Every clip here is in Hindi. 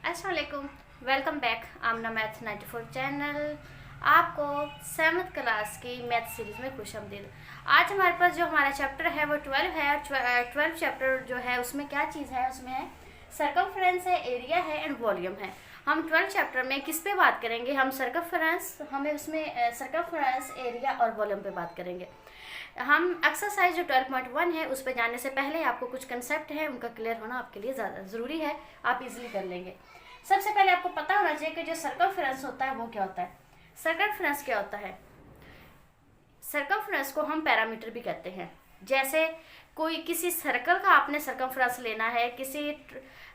अस्सलाम वालेकुम, वेलकम बैक आमना मैथ 94 चैनल। आपको 7th क्लास की मैथ सीरीज़ में खुशामदीद। आज हमारे पास जो हमारा चैप्टर है वो 12 है। 12 चैप्टर जो है उसमें क्या चीज़ है, उसमें है सर्कमफ्रेंस है, एरिया है एंड वॉल्यूम है। हम 12 चैप्टर में किस पे बात करेंगे? हम सर्कमफ्रेंस, एरिया और वॉल्यूम पे बात करेंगे। हम एक्सरसाइज जो 12.1 है उस पर जाने से पहले आपको कुछ कंसेप्ट है उनका क्लियर होना आपके लिए ज़्यादा ज़रूरी है, आप इजीली कर लेंगे। सबसे पहले आपको पता होना चाहिए कि जो सर्कमफ्रेंस होता है वो क्या होता है। सर्कमफ्रेंस क्या होता है? सर्कमफ्रेंस को हम पैरामीटर भी कहते हैं। जैसे कोई किसी सर्कल का आपने सर्कमफ्रेंस लेना है, किसी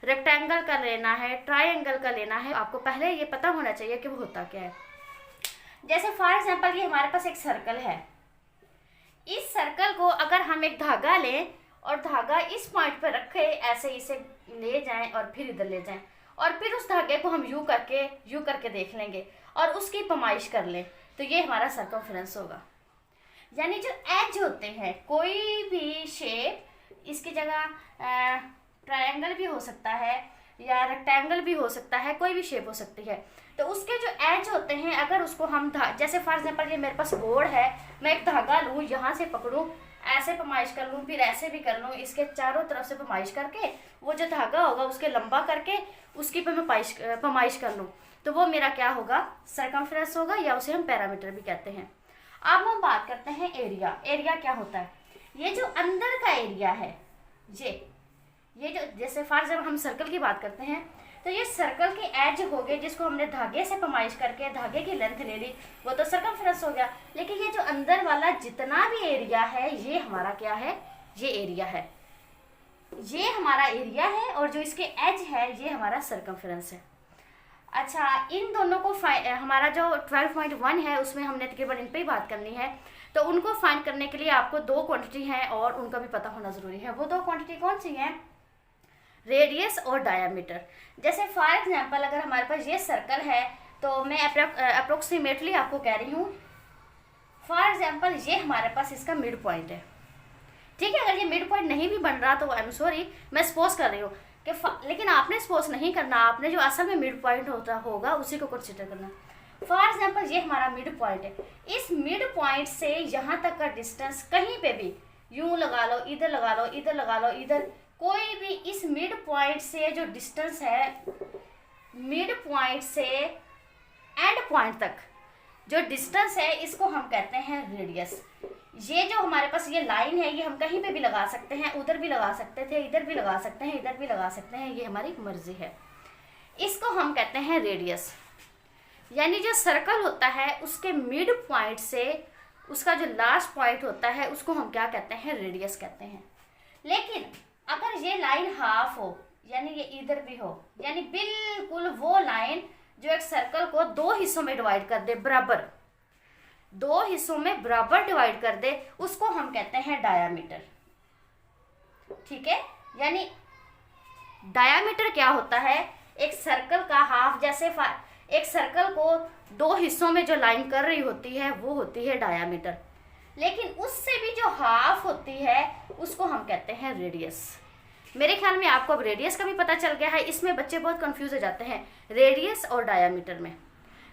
रेक्टेंगल का लेना है, ट्राइंगल का लेना है, आपको पहले ये पता होना चाहिए कि वो होता क्या है। जैसे फॉर एग्जांपल ये हमारे पास एक सर्कल है। इस सर्कल को अगर हम एक धागा लें और धागा इस पॉइंट पर रखें, ऐसे इसे ले जाएं और फिर इधर ले जाएं और फिर उस धागे को हम यूं करके देख लेंगे और उसकी पैमाइश कर लें, तो ये हमारा सर्कमफ्रेंस होगा। यानी जो एज होते हैं, कोई भी शेप, इसकी जगह ट्रायंगल भी हो सकता है या रेक्टेंगल भी हो सकता है, कोई भी शेप हो सकती है। तो उसके जो एज होते हैं, अगर उसको हम जैसे फॉर एग्जांपल ये मेरे पास बोर्ड है, मैं एक धागा लूँ, यहाँ से पकड़ूँ, ऐसे पैमाइश कर लूँ, फिर ऐसे भी कर लूँ, इसके चारों तरफ से पैमाइश करके वो जो धागा होगा उसके लंबा करके उसकी पैमाइश कर लूँ, तो वो मेरा क्या होगा? सर्कमफ्रेंस होगा, या उसे हम पैरामीटर भी कहते हैं। अब हम बात करते हैं एरिया। एरिया क्या होता है? ये जो अंदर का एरिया है, ये जो जैसे फॉर एग्जाम्पल हम सर्कल की बात करते हैं, तो ये सर्कल के एज हो गए जिसको हमने धागे से पैमाइश करके धागे की लेंथ ले ली, वो तो सर्कमफ्रेंस हो गया। लेकिन ये जो अंदर वाला जितना भी एरिया है, ये हमारा क्या है? ये एरिया है, ये हमारा एरिया है, और जो इसके एज है ये हमारा सर्कमफ्रेंस है। अच्छा, इन दोनों को हमारा जो 12.1 है उसमें हमने तकरीबन इन पे ही बात करनी है, तो उनको फाइंड करने के लिए आपको दो क्वांटिटी हैं और उनका भी पता होना ज़रूरी है। वो दो क्वांटिटी कौन सी हैं? रेडियस और डायामीटर। जैसे फॉर एग्जांपल अगर हमारे पास ये सर्कल है, तो मैं अप्रोक्सीमेटली आपको कह रही हूँ, फॉर एग्जांपल ये हमारे पास इसका मिड पॉइंट है, ठीक है। अगर ये मिड पॉइंट नहीं भी बन रहा तो आई एम सॉरी, मैं सपोज कर रही हूँ कि लेकिन आपने सपोज नहीं करना, आपने जो असल में मिड पॉइंट होगा उसी को कंसिडर करना। फॉर एग्जांपल ये हमारा मिड पॉइंट है, इस मिड पॉइंट से यहाँ तक का डिस्टेंस कहीं पे भी यूं लगा लो, इधर लगा लो, इधर लगा लो, इधर कोई भी इस मिड पॉइंट से जो डिस्टेंस है, मिड पॉइंट से एंड पॉइंट तक जो डिस्टेंस है, इसको हम कहते हैं रेडियस। ये जो हमारे पास ये लाइन है, ये हम कहीं पे भी लगा सकते हैं, उधर भी लगा सकते थे, इधर भी लगा सकते हैं, इधर भी लगा सकते हैं, ये हमारी मर्जी है। इसको हम कहते हैं रेडियस। यानी जो सर्कल होता है उसके मिड पॉइंट से उसका जो लास्ट पॉइंट होता है उसको हम क्या कहते हैं? रेडियस कहते हैं। लेकिन अगर ये लाइन हाफ हो, यानी ये इधर भी हो, यानी बिल्कुल वो लाइन जो एक सर्कल को दो हिस्सों में डिवाइड कर दे, बराबर दो हिस्सों में बराबर डिवाइड कर दे, उसको हम कहते हैं डायामीटर, ठीक है। यानी डायामीटर क्या होता है? एक सर्कल का हाफ, जैसे एक सर्कल को दो हिस्सों में जो लाइन कर रही होती है वो होती है डायामीटर, लेकिन उससे भी जो हाफ होती है उसको हम कहते हैं रेडियस। मेरे ख्याल में आपको अब रेडियस का भी पता चल गया है। इसमें बच्चे बहुत कंफ्यूज हो जाते हैं रेडियस और डायामीटर में।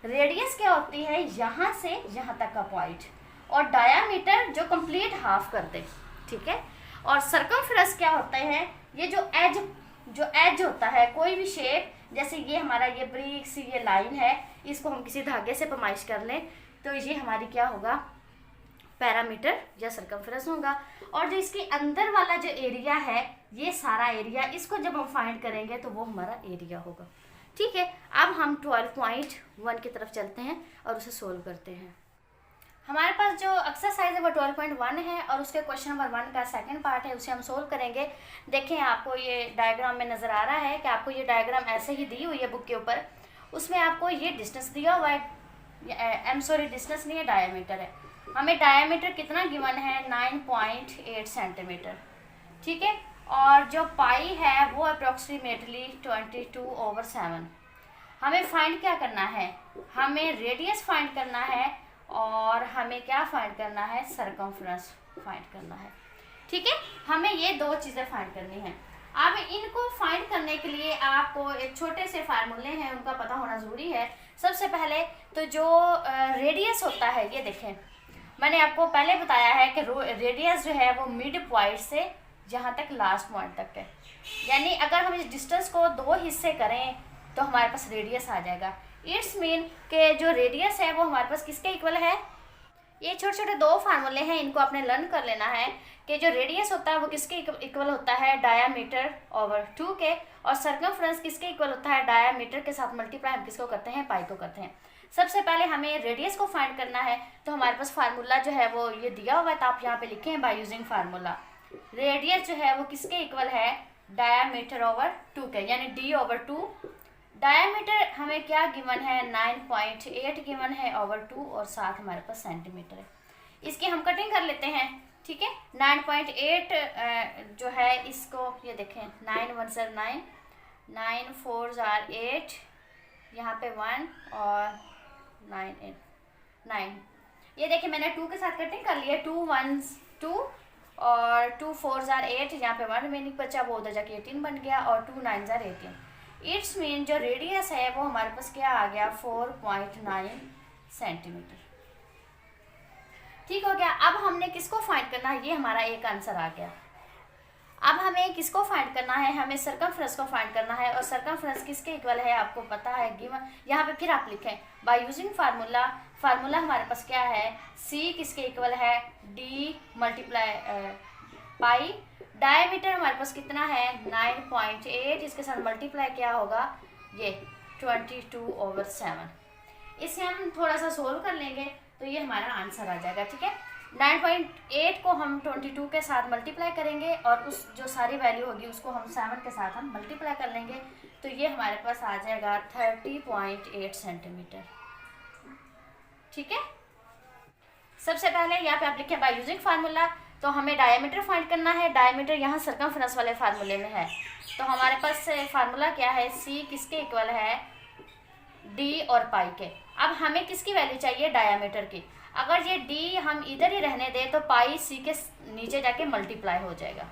रेडियस क्या होती है? यहाँ से यहाँ तक का पॉइंट, और डायामीटर जो कंप्लीट हाफ कर दे, ठीक है। और सर्कमफ्रेंस क्या होता है? ये जो एज होता है, कोई भी शेप, जैसे ये हमारा ये ब्रिक सी ये लाइन है, इसको हम किसी धागे से पैमाइश कर लें, तो ये हमारी क्या होगा? पैरामीटर या सर्कमफ्रेंस होगा। और जो इसके अंदर वाला जो एरिया है, ये सारा एरिया, इसको जब हम फाइंड करेंगे तो वो हमारा एरिया होगा, ठीक है। अब हम 12.1 की तरफ चलते हैं और उसे सोल्व करते हैं। हमारे पास जो एक्सरसाइज है वो 12.1 है और उसके क्वेश्चन नंबर 1 का सेकंड पार्ट है, उसे हम सोल्व करेंगे। देखें, आपको ये डायग्राम में नज़र आ रहा है कि आपको ये डायग्राम ऐसे ही दी हुई है बुक के ऊपर। उसमें आपको ये डिस्टेंस दिया हुआ है, डिस्टेंस नहीं है, डायमीटर है। हमें डायमीटर कितना गिवन है? 9.8 सेंटीमीटर, ठीक है। और जो पाई है वो अप्रोक्सीमेटली 22/7। हमें फाइंड क्या करना है? हमें रेडियस फाइंड करना है और हमें क्या फाइंड करना है? सर्कमफ्रेंस फाइंड करना है, ठीक है। हमें ये दो चीज़ें फाइंड करनी है। अब इनको फाइंड करने के लिए आपको एक छोटे से फार्मूले हैं, उनका पता होना ज़रूरी है। सबसे पहले तो जो रेडियस होता है, ये देखें मैंने आपको पहले बताया है कि रेडियस जो है वो मिड पॉइंट से जहाँ तक लास्ट पॉइंट तक है। यानी अगर हम इस डिस्टेंस को 2 हिस्से करें तो हमारे पास रेडियस आ जाएगा। इट्स मीन कि जो रेडियस है वो हमारे पास किसके इक्वल है। ये छोटे छोटे 2 फार्मूले हैं, इनको आपने लर्न कर लेना है कि जो रेडियस होता है वो किसके इक्वल होता है, डायामीटर ओवर 2 के, और सर्कमफ्रेंस किसके इक्वल होता है, डायामीटर के साथ मल्टीप्लाई हम किसको करते हैं, पाई को करते हैं। सबसे पहले हमें रेडियस को फाइंड करना है, तो हमारे पास फार्मूला जो है वो ये दिया हुआ है, तो आप यहाँ पे लिखे हैं बाय यूजिंग फार्मूला। रेडियस जो है वो किसके इक्वल है, डायामीटर ओवर 2 के, यानी d ओवर 2। डायामीटर हमें क्या गिवन है, 9.8 गिवन है ओवर 2, और साथ हमारे पास सेंटीमीटर है। इसकी हम कटिंग कर लेते हैं, ठीक है। 9.8 जो है इसको ये देखें, 9 1 ज़र 9, 9 4 ज़र 8, यहाँ पे 1 और 9 8 9। ये देखिए मैंने 2 के साथ कटिंग कर लिया, 2 1 2 और 2 4 ज़र 8, यहाँ पे 1 रिमेनिंग बचा, वो उधर जाके 18 बन गया, और 2 9 ज़र 18। इट्स मीन जो रेडियस है वो हमारे पास क्या आ गया, 4.9 सेंटीमीटर। ठीक हो गया। अब हमने किसको फाइंड करना है, ये हमारा एक आंसर आ गया। अब हमें किसको फाइंड करना है, हमें सर्कमफ्रेंस को फाइंड करना है, और सर्कमफ्रेंस किसके इक्वल है आपको पता है, गिवन। यहाँ पे फिर आप लिखें बाय यूजिंग फार्मूला। फार्मूला हमारे पास क्या है, सी किसके इक्वल है, डी मल्टीप्लाई पाई। डायमीटर हमारे पास कितना है, 9.8, इसके साथ मल्टीप्लाई क्या होगा, ये 22/7। इसे हम थोड़ा सा सोल्व कर लेंगे तो ये हमारा आंसर आ जाएगा, ठीक है। 9.8 को हम 22 के साथ मल्टीप्लाई करेंगे, और उस जो सारी वैल्यू होगी उसको हम 7 के साथ हम मल्टीप्लाई कर लेंगे, तो ये हमारे पास आ जाएगा 30.8 सेंटीमीटर, ठीक है। सबसे पहले यहाँ पे आप लिखें बाय यूजिंग फार्मूला, तो हमें डायमीटर फाइंड करना है। डायमीटर यहाँ सर्कमफ्रेंस वाले फार्मूले में है, तो हमारे पास फार्मूला क्या है, सी किसके इक्वल है, डी और पाई के। अब हमें किसकी वैल्यू चाहिए, डायमीटर की। अगर ये डी हम इधर ही रहने दें तो पाई सी के नीचे जाके मल्टीप्लाई हो जाएगा,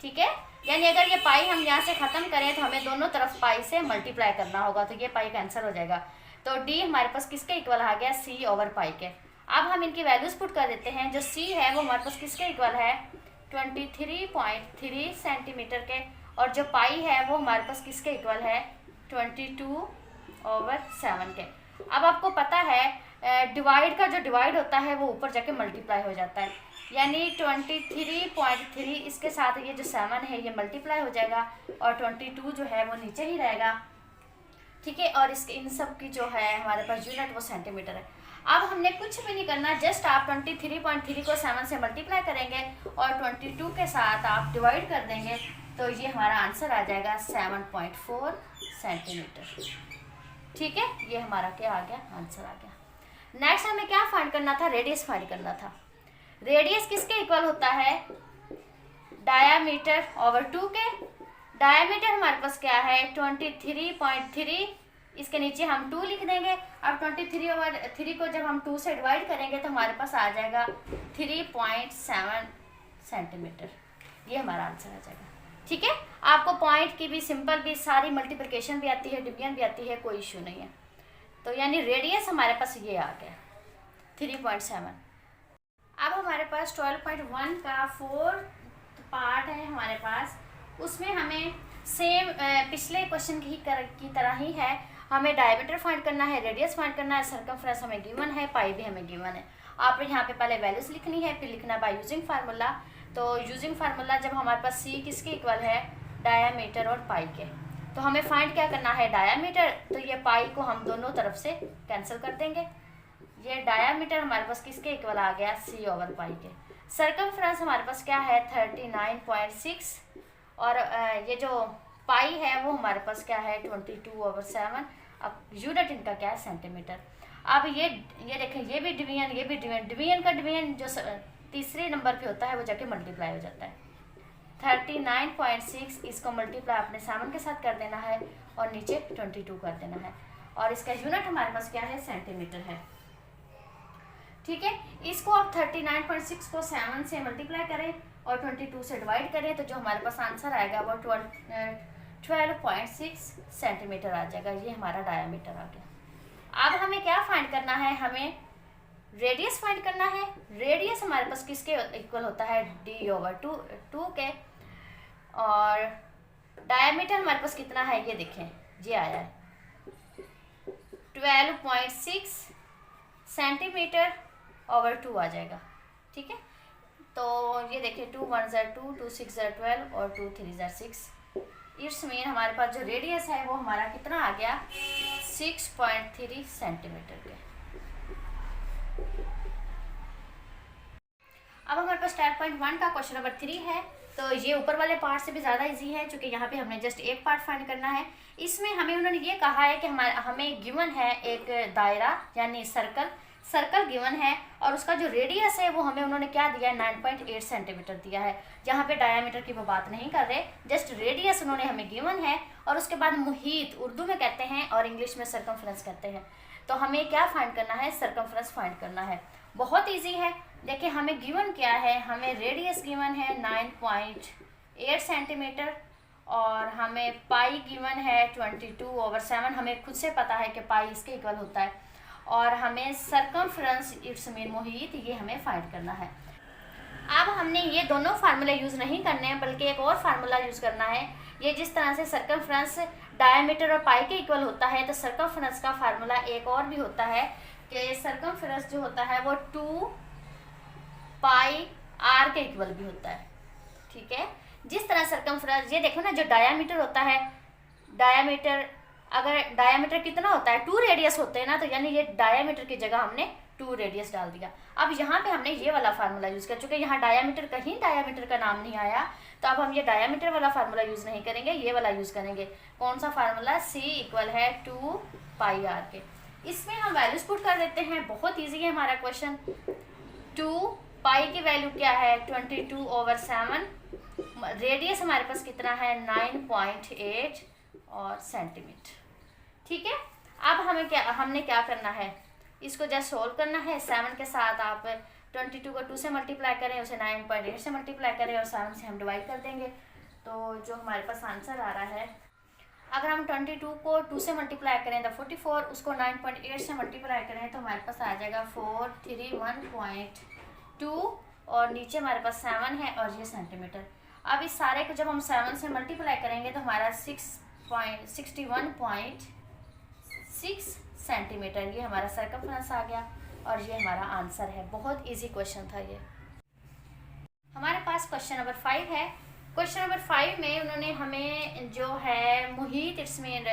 ठीक है। यानी अगर ये पाई हम यहाँ से ख़त्म करें तो हमें दोनों तरफ पाई से मल्टीप्लाई करना होगा, तो ये पाई कैंसिल हो जाएगा। तो डी हमारे पास किसके इक्वल आ गया, सी ओवर पाई के। अब हम इनकी वैल्यूज पुट कर देते हैं। जो सी है वो हमारे पास किसके इक्वल है, 23.3 सेंटीमीटर के, और जो पाई है वो हमारे पास किसके इक्वल है, 22/7 के। अब आपको पता है डिवाइड का जो डिवाइड होता है वो ऊपर जाके मल्टीप्लाई हो जाता है, यानी 23.3 इसके साथ ये जो 7 है ये मल्टीप्लाई हो जाएगा, और 22 जो है वो नीचे ही रहेगा, ठीक है। और इसके इन सब की जो है हमारे पास यूनिट वो सेंटीमीटर है। अब हमने कुछ भी नहीं करना, जस्ट आप 23.3 को 7 से मल्टीप्लाई करेंगे और 22 के साथ आप डिवाइड कर देंगे, तो ये हमारा आंसर आ जाएगा 7.4 सेंटीमीटर, ठीक है। ये हमारा क्या आ गया, आंसर आ गया। नेक्स्ट हमें क्या फाइंड करना था, रेडियस फाइंड करना था। रेडियस किसके इक्वल होता है, डायामीटर ओवर 2 के। डायामीटर हमारे पास क्या है, 23.3, इसके नीचे हम 2 लिख देंगे। अब 23/3 को जब हम 2 से डिवाइड करेंगे तो हमारे पास आ जाएगा 3.7 सेंटीमीटर। ये हमारा आंसर आ जाएगा, ठीक है। आपको पॉइंट की भी, सिंपल भी, सारी मल्टीप्लिकेशन भी आती है, डिवीजन भी आती है, कोई इशू नहीं है। तो यानी रेडियस हमारे पास ये आ गया 3.7। अब हमारे पास 12.1 का 4th पार्ट है हमारे पास, उसमें हमें सेम पिछले क्वेश्चन की तरह ही है। हमें डायमीटर फाइंड करना है, रेडियस फाइंड करना है, सर्कमफ्रेंस हमें गिवन है, पाई भी हमें गिवन है। आप यहाँ पे पहले वैल्यूज लिखनी है, फिर लिखना बाय यूजिंग फार्मूला। तो यूजिंग फार्मूला जब हमारे पास सी किसके इक्वल है, डायामीटर और पाई के, तो हमें फाइंड क्या करना है, डायामीटर। तो ये पाई को हम दोनों तरफ से कैंसिल कर देंगे। ये डायामीटर हमारे पास किसके इक्वल आ गया, सी ओवर पाई के। सर्कमफ्रेंस हमारे पास क्या है, 39.6, और ये जो पाई है वो हमारे पास क्या है, 22/7। अब यूनिट इनका क्या है, सेंटीमीटर। अब ये देखें, ये भी डिवीजन, डिवीजन का डिवीजन जो तीसरे नंबर पे होता है वो जाके मल्टीप्लाई हो जाता है। 39.6 इसको मल्टीप्लाई अपने 7 के साथ कर देना है, और नीचे 22 कर देना है, और इसका यूनिट हमारे पास क्या है, सेंटीमीटर है, ठीक है। इसको आप 39.6 को 7 से मल्टीप्लाई करें और 22 से डिवाइड करें तो जो हमारे पास आंसर आएगा वो 12.6 सेंटीमीटर आ जाएगा। ये हमारा डायामीटर आ गया। अब हमें क्या फाइंड करना है, हमें रेडियस फाइंड करना है। रेडियस हमारे पास किसके इक्वल होता है, d/2 के। और डायामीटर हमारे पास कितना है ये देखें, ये आया है 12.6 सेंटीमीटर/2 आ जाएगा। ठीक है, तो ये देखिए 2 1 2, 2 6 12 और 2 3 6। इट्स मीन हमारे पास जो रेडियस है वो हमारा कितना आ गया, 6.3 सेंटीमीटर के। अब हमारे पास 10.1 का क्वेश्चन नंबर 3 है। तो ये ऊपर वाले पार्ट से भी ज़्यादा इजी है, क्योंकि यहाँ पे हमने जस्ट एक पार्ट फाइंड करना है। इसमें हमें उन्होंने ये कहा है कि हमें गिवन है एक दायरा यानी सर्कल गिवन है, और उसका जो रेडियस है वो हमें उन्होंने क्या दिया है, 9.8 सेंटीमीटर दिया है। यहाँ पे डायामीटर की वो बात नहीं कर रहे, जस्ट रेडियस उन्होंने हमें गिवन है। और उसके बाद मुहीत उर्दू में कहते हैं और इंग्लिश में सर्कमफ्रेंस कहते हैं। तो हमें क्या फाइंड करना है, सर्कमफ्रेंस फाइंड करना है। बहुत ईजी है। देखिए हमें गिवन क्या है, हमें रेडियस गिवन है 9.8 सेंटीमीटर, और हमें पाई गिवन है 22/7। हमें खुद से पता है कि पाई इसके इक्वल होता है। और हमें सर्कमफ्रेंस इट्स मीन मुहीत, ये हमें फाइंड करना है। अब हमने ये दोनों फार्मूले यूज़ नहीं करने हैं, बल्कि एक और फार्मूला यूज़ करना है। ये जिस तरह से सर्कमफ्रेंस डायमीटर और पाई के इक्वल होता है, तो सर्कमफ्रेंस का फार्मूला एक और भी होता है कि सर्कमफ्रेंस जो होता है वो 2 पाई आर के इक्वल भी होता है। ठीक है, जिस तरह सर्कमफ्रेंस, ये देखो ना, जो डायामीटर होता है, डायामीटर अगर डायामीटर कितना होता है, 2 रेडियस होते हैं ना, तो यानी ये डायामीटर की जगह हमने 2 रेडियस डाल दिया। अब यहाँ पे हमने ये वाला फार्मूला यूज़ किया, चूँकि यहाँ डायामीटर कहीं डायामीटर का नाम नहीं आया, तो अब हम ये डायामीटर वाला फार्मूला यूज़ नहीं करेंगे, ये वाला यूज़ करेंगे। कौन सा फार्मूला, C इक्वल है 2 पाई आर के। इसमें हम वैल्यूज पुट कर देते हैं, बहुत ईजी है हमारा क्वेश्चन। 2 पाई की वैल्यू क्या है, 22/7। रेडियस हमारे पास कितना है, 9.8 और सेंटीमीटर। ठीक है, अब हमने क्या करना है, इसको जस्ट सोल्व करना है। 7 के साथ आप 22 को 2 से मल्टीप्लाई करें, उसे 9.8 से मल्टीप्लाई करें और 7 से हम डिवाइड कर देंगे। तो जो हमारे पास आंसर आ रहा है, अगर हम 22 को 2 से मल्टीप्लाई करें तो 44, उसको 9.8 से मल्टीप्लाई करें तो हमारे पास आ जाएगा 431.2, और नीचे हमारे पास 7 है और ये सेंटीमीटर। अब इस सारे को जब हम 7 से मल्टीप्लाई करेंगे तो हमारा 61.6 सेंटीमीटर, ये हमारा सर्कमफ्रेंस आ गया, और ये हमारा आंसर है। बहुत इजी क्वेश्चन था ये। हमारे पास क्वेश्चन नंबर 5 है। क्वेश्चन नंबर 5 में उन्होंने हमें जो है मुहीत इट्स मीन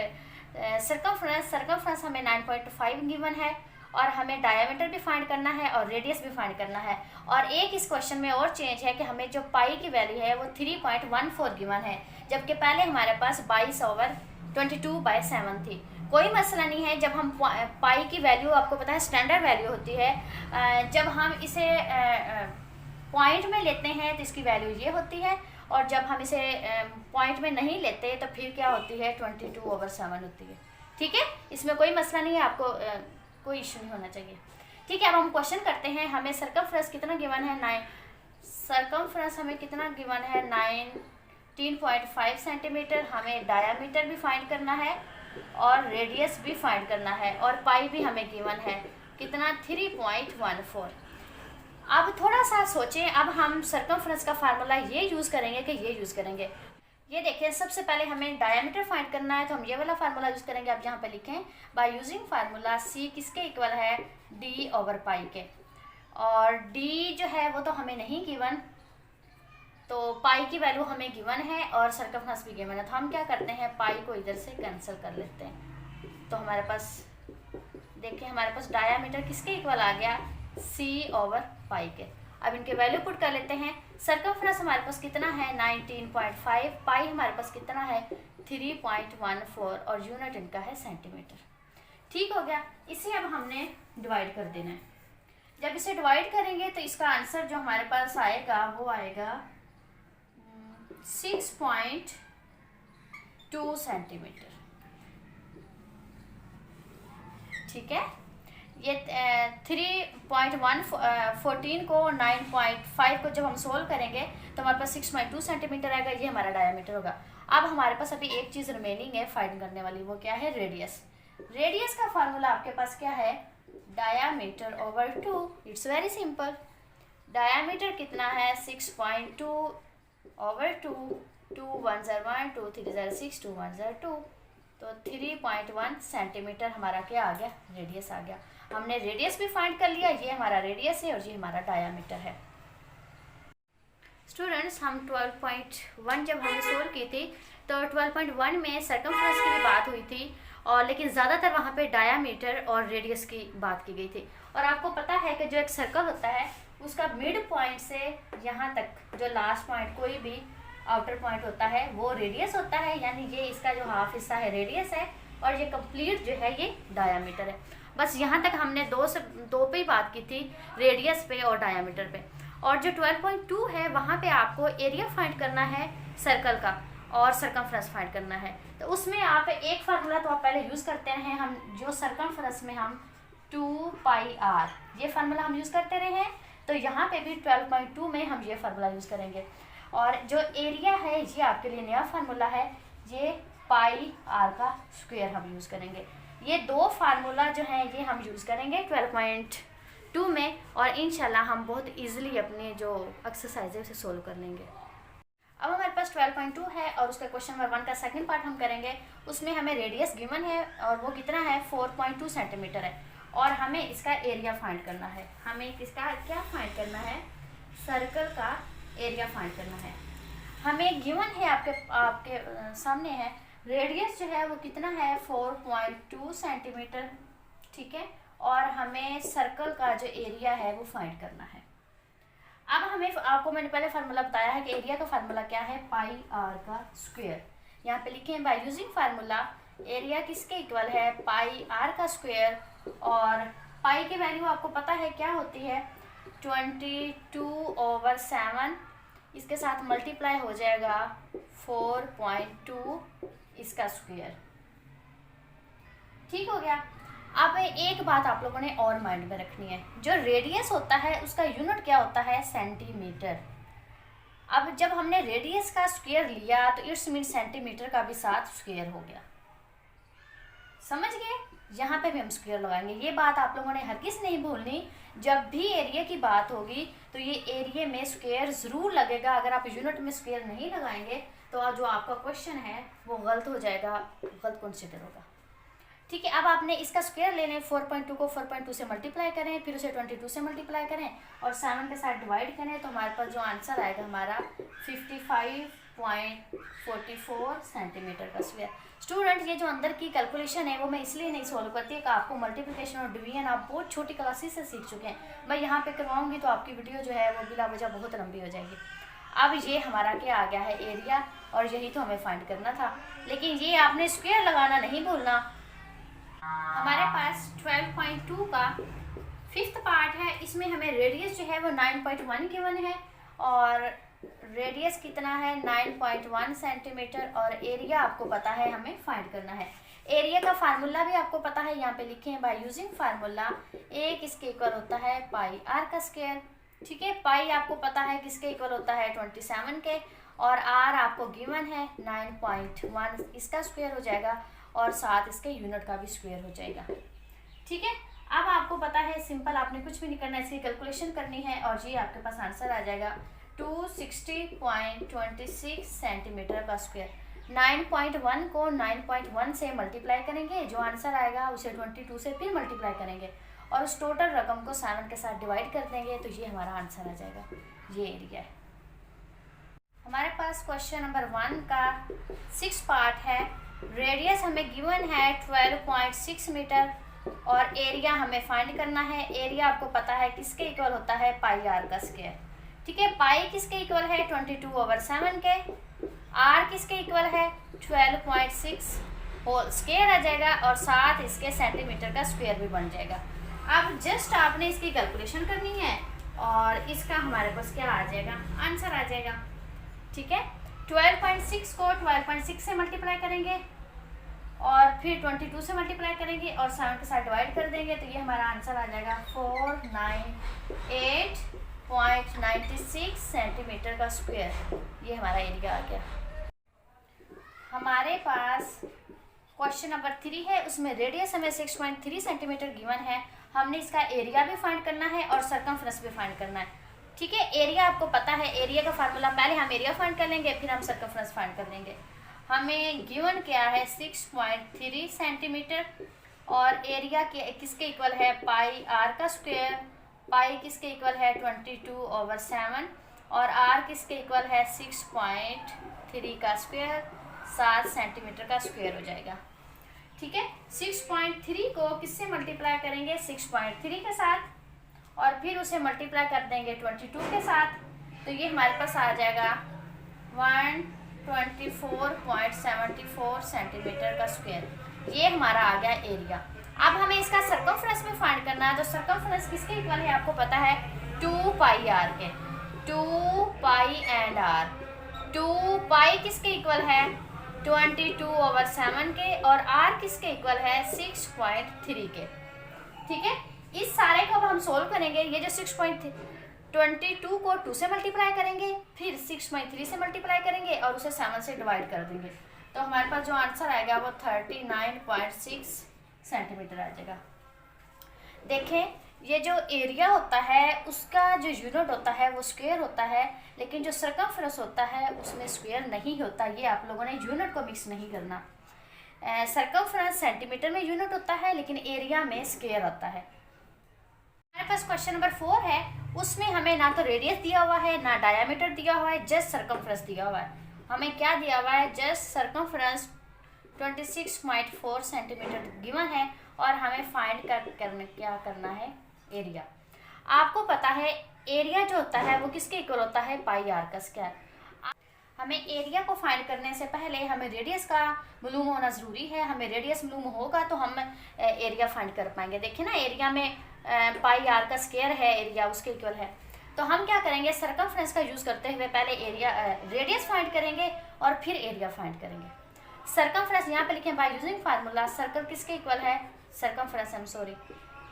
सर्कमफ्रेंस हमें 9.5 गिवन है, और हमें डायमीटर भी फाइंड करना है और रेडियस भी फाइंड करना है। और एक इस क्वेश्चन में और चेंज है कि हमें जो पाई की वैल्यू है वो 3.14 गिवन है, जबकि पहले हमारे पास 22/22/7 थी। कोई मसला नहीं है, जब हम पाई की वैल्यू, आपको पता है स्टैंडर्ड वैल्यू होती है, जब हम इसे पॉइंट में लेते हैं तो इसकी वैल्यू ये होती है, और जब हम इसे पॉइंट में नहीं लेते तो फिर क्या होती है, 22/7 होती है। ठीक है, इसमें कोई मसला नहीं है, आपको कोई इशू नहीं होना चाहिए। ठीक है, अब हम क्वेश्चन करते हैं। हमें सर्कमफ्रेंस कितना गिवन है, 9 सर्कमफ्रेंस हमें कितना गिवन है, 19.5 सेंटीमीटर। हमें डायामीटर भी फाइंड करना है और रेडियस भी फाइंड करना है, और पाई भी हमें गिवन है कितना, 3.14। अब थोड़ा सा सोचें, अब हम सर्कमफ्रेंस का फार्मूला ये यूज़ करेंगे कि ये यूज़ करेंगे। ये देखें, सबसे पहले हमें डायमीटर फाइंड करना है, तो हम ये वाला फार्मूला यूज़ करेंगे। आप यहाँ पे लिखें, बाय यूजिंग फार्मूला C किसके इक्वल है, D/पाई के। और D जो है वो तो हमें नहीं गिवन, तो पाई की वैल्यू हमें गिवन है और सर्कमफ्रेंस भी गिवन है। तो हम क्या करते हैं, पाई को इधर से कैंसिल कर लेते हैं। तो हमारे पास देखिए, हमारे पास डायामीटर किसके इक्वल आ गया, C/पाई के। अब इनके वैल्यू पुट कर लेते हैं। सर्कमफ्रेंस हमारे पास कितना है, 19.5, पाई हमारे पास कितना है, 3.14, और यूनिट इनका है सेंटीमीटर। ठीक हो गया। इसे अब हमने डिवाइड कर देना है। जब इसे डिवाइड करेंगे तो इसका आंसर जो हमारे पास आएगा वो आएगा 6.2 सेंटीमीटर। ठीक है, ये 3.114 को 9.5 को जब हम सोल्व करेंगे तो हमारे पास 6.2 सेंटीमीटर आएगा। ये हमारा डायामीटर होगा। अब हमारे पास अभी एक चीज़ रिमेनिंग है फाइंड करने वाली, वो क्या है? रेडियस। रेडियस का फार्मूला आपके पास क्या है? Diameter over 2। It's very simple. Diameter कितना है? 6.2 ओवर 2, 2 1 ज़र 1, 2 3 ज़र 6, 2 1 ज़र 2, तो 3.1 सेंटीमीटर हमारा क्या आ गया? रेडियस आ गया। हमने रेडियस भी फाइंड कर लिया। ये हमारा रेडियस है और ये हमारा डायामीटर है। स्टूडेंट्स, हम 12.1 जब हमने सोल्व की थी तो 12.1 में सर्कमफ्रेंस की भी बात हुई थी, और लेकिन ज़्यादातर वहाँ पे डायामीटर और रेडियस की बात की गई थी। और आपको पता है कि जो एक सर्कल होता है उसका मिड पॉइंट से यहाँ तक जो लास्ट पॉइंट, कोई भी आउटर पॉइंट होता है, वो रेडियस होता है। यानी ये इसका जो हाफ हिस्सा है रेडियस है, और ये कंप्लीट जो है ये डायामीटर है। बस यहाँ तक हमने दो पे ही बात की थी, रेडियस पे और डायामीटर पे। और जो 12.2 है वहाँ पे आपको एरिया फाइंड करना है सर्कल का, और सरकमफ्रेंस फाइंड करना है। तो उसमें आप एक फार्मूला तो आप पहले यूज़ करते रहे हैं, हम जो सरकमफ्रेंस में हम 2πr ये फार्मूला हम यूज़ करते रहे हैं, तो यहाँ पे भी 12.2 में हम ये फार्मूला यूज़ करेंगे। और जो एरिया है ये आपके लिए नया फार्मूला है, ये πr का स्क्वायर हम यूज़ करेंगे। ये दो फार्मूला जो हैं ये हम यूज़ करेंगे 12.2 में, और इंशाल्लाह हम बहुत इजीली अपने जो एक्सरसाइज है उसे सोल्व कर लेंगे। अब हमारे पास 12.2 है और उसका क्वेश्चन नंबर 1 का सेकंड पार्ट हम करेंगे। उसमें हमें रेडियस गिवन है और वो कितना है? 4.2 सेंटीमीटर है, और हमें इसका एरिया फाइंड करना है। हमें किसका क्या फाइंड करना है? सर्कल का एरिया फाइंड करना है। हमें गिवन है, आपके सामने है, रेडियस जो है वो कितना है? 4.2 सेंटीमीटर, ठीक है। और हमें सर्कल का जो एरिया है वो फाइंड करना है। अब हमें, आपको मैंने पहले फार्मूला बताया है कि एरिया का फार्मूला क्या है? πr का स्क्वायर। यहाँ पे लिखे हैं बाय यूजिंग फार्मूला, एरिया किसके इक्वल है? πr का स्क्वायर। और पाई की वैल्यू आपको पता है क्या होती है? 22/7। इसके साथ मल्टीप्लाई हो जाएगा 4.2 इसका स्क्वायर। ठीक हो गया। अब एक बात आप लोगों ने और माइंड में रखनी है, जो रेडियस होता है उसका यूनिट क्या होता है? सेंटीमीटर। अब जब हमने रेडियस का स्क्वायर लिया तो इट्स मीन सेंटीमीटर का भी साथ स्क्वायर हो गया। समझ गए? यहाँ पे भी हम स्क्वायर लगाएंगे। ये बात आप लोगों ने हरगिज़ नहीं भूलनी। जब भी एरिया की बात होगी तो ये एरिया में स्क्वायर ज़रूर लगेगा। अगर आप यूनिट में स्क्वायर नहीं लगाएंगे तो जो आपका क्वेश्चन है वो गलत हो जाएगा, गलत कंसीडर होगा। ठीक है। अब आपने इसका स्क्वायर लेने, 4.2 को 4.2 से मल्टीप्लाई करें, फिर उसे 22 से मल्टीप्लाई करें और 7 के साथ डिवाइड करें, तो हमारे पास जो आंसर आएगा हमारा 55.44 सेंटीमीटर का स्क्वायर। स्टूडेंट, ये जो अंदर की कैलकुलेशन है वो मैं इसलिए नहीं सॉल्व करती है कि आपको मल्टीप्लिकेशन और डिवीजन आप बहुत छोटी क्लासेस से सीख चुके हैं। मैं यहाँ पे करवाऊँगी तो आपकी वीडियो जो है वो बिला वजह बहुत लंबी हो जाएगी। अब ये हमारा क्या आ गया है? एरिया, और यही तो हमें फाइंड करना था। लेकिन ये आपने स्क्वायर लगाना नहीं भूलना। हमारे पास 12.2 का 5th पार्ट है। इसमें हमें रेडियस जो है वो 9.1 गिवन है, और रेडियस कितना है? 9.1 सेंटीमीटर, और एरिया आपको पता है हमें फाइंड करना है। एरिया का फार्मूला भी आपको पता है, यहाँ पे लिखे हैं बाय यूजिंग फार्मूला, एक इसके इक्वल होता है πr का स्क्वायर। ठीक है। पाई आपको पता है किसके इक्वल होता है? 27 के, और r आपको गिवन है 9.1 इसका स्क्वायर हो जाएगा, और साथ इसके यूनिट का भी स्क्वायर हो जाएगा। ठीक है। अब आपको पता है सिंपल, आपने कुछ भी नहीं करना, इसकी कैलकुलेशन करनी है और ये आपके पास आंसर आ जाएगा 260.26 सेंटीमीटर का स्क्वायर। 9.1 को 9.1 से मल्टीप्लाई करेंगे, जो आंसर आएगा उसे 22 से फिर मल्टीप्लाई करेंगे और उस टोटल रकम को 7 के साथ डिवाइड कर देंगे, तो ये हमारा आंसर आ जाएगा। ये एरिया है। हमारे पास क्वेश्चन नंबर 1 का 6 पार्ट है। रेडियस हमें गिवन है 12.6 मीटर, और एरिया हमें फाइंड करना है। एरिया आपको पता है किसके इक्वल होता है? πr का स्क्वायर। ठीक है। पाई किसके इक्वल है? 22/7 के। r किसके इक्वल है? 12.6 होल स्क्वायर आ जाएगा, और साथ इसके सेंटीमीटर का स्क्वायर भी बन जाएगा। अब जस्ट आपने इसकी कैलकुलेशन करनी है और इसका हमारे पास क्या आ जाएगा? आंसर आ जाएगा। ठीक है। 12.6 को 12.6 से मल्टीप्लाई करेंगे और फिर 22 से मल्टीप्लाई करेंगे और 7 के साथ डिवाइड कर देंगे, तो ये हमारा आंसर आ जाएगा 498.96 सेंटीमीटर का स्क्वायर। ये हमारा एरिया आ गया। हमारे पास क्वेश्चन नंबर 3 है, उसमें रेडियस हमें 6.3 सेंटीमीटर गिवन है। हमने इसका एरिया भी फाइंड करना है और सरकमफ्रेंस भी फाइंड करना है। ठीक है, एरिया आपको पता है, एरिया का फार्मूला पहले हम एरिया फाइंड कर लेंगे, फिर हम सरकमफ्रेंस फाइंड कर लेंगे। हमें गिवन क्या है 6.3 सेंटीमीटर और एरिया के किसके इक्वल है पाई आर का स्क्वायर। पाई किसके इक्वल है 22/7 और आर किसके इक्वल है 6.3 का स्क्वायर, 7 सेंटीमीटर का स्क्वायर हो जाएगा। ठीक है, 6.3 को किससे मल्टीप्लाई करेंगे 6.3 के साथ और फिर उसे मल्टीप्लाई कर देंगे 22 के साथ, तो ये हमारे पास आ जाएगा 124.74 सेंटीमीटर का स्क्वायर। ये हमारा आ गया एरिया। अब हमें इसका सरकमफ्रेंस में फाइंड करना है, तो सरकमफ्रेंस किसके इक्वल है आपको पता है 2 पाई आर के। 2 पाई एंड आर, 2 पाई किसके इक्वल है 22/7 के और आर किसके इक्वल है 6.3 के। ठीक है, इस सारे को अब हम सोल्व करेंगे। ये जो 6.22 को 2 से मल्टीप्लाई करेंगे, फिर 6.3 से मल्टीप्लाई करेंगे और उसे 7 से डिवाइड कर देंगे, तो हमारे पास जो आंसर आएगा वो 39.6 सेंटीमीटर आ जाएगा। देखें, ये जो एरिया होता है उसका जो यूनिट होता है वो स्क्वायर होता है, लेकिन जो सरकमफ्रेंस होता है उसमें स्क्वायर नहीं होता। ये आप लोगों ने यूनिट को मिक्स नहीं करना। सरकमफ्रेंस सेंटीमीटर में यूनिट होता है लेकिन एरिया में स्क्वायर होता है। हमारे पास क्वेश्चन नंबर 4 है, उसमें हमें ना तो रेडियस दिया हुआ है ना डायामीटर दिया हुआ है, जस्ट सरकमफ्रेंस दिया हुआ है। हमें क्या दिया हुआ है जस्ट सरकमफ्रेंस 26.4 सेंटीमीटर गिवन है और हमें फाइंड क्या करना है एरिया। आपको पता है एरिया जो होता है वो किसके इक्वल होता है पाई आर का स्क्वायर। हमें एरिया को फाइंड करने से पहले हमें रेडियस का मालूम होना ज़रूरी है। हमें रेडियस मालूम होगा तो हम एरिया फाइंड कर पाएंगे। देखिए ना, एरिया में पाई आर का स्क्वायर है, एरिया उसके इक्वल है। तो हम क्या करेंगे सरकमफ्रेंस का यूज़ करते हुए पहले एरिया रेडियस फाइंड करेंगे और फिर एरिया फाइंड करेंगे। सरकमफ्रेंस यहाँ पे लिखें बाय यूजिंग फार्मूला। सर्कल किसके इक्वल है सरकमफ्रेंस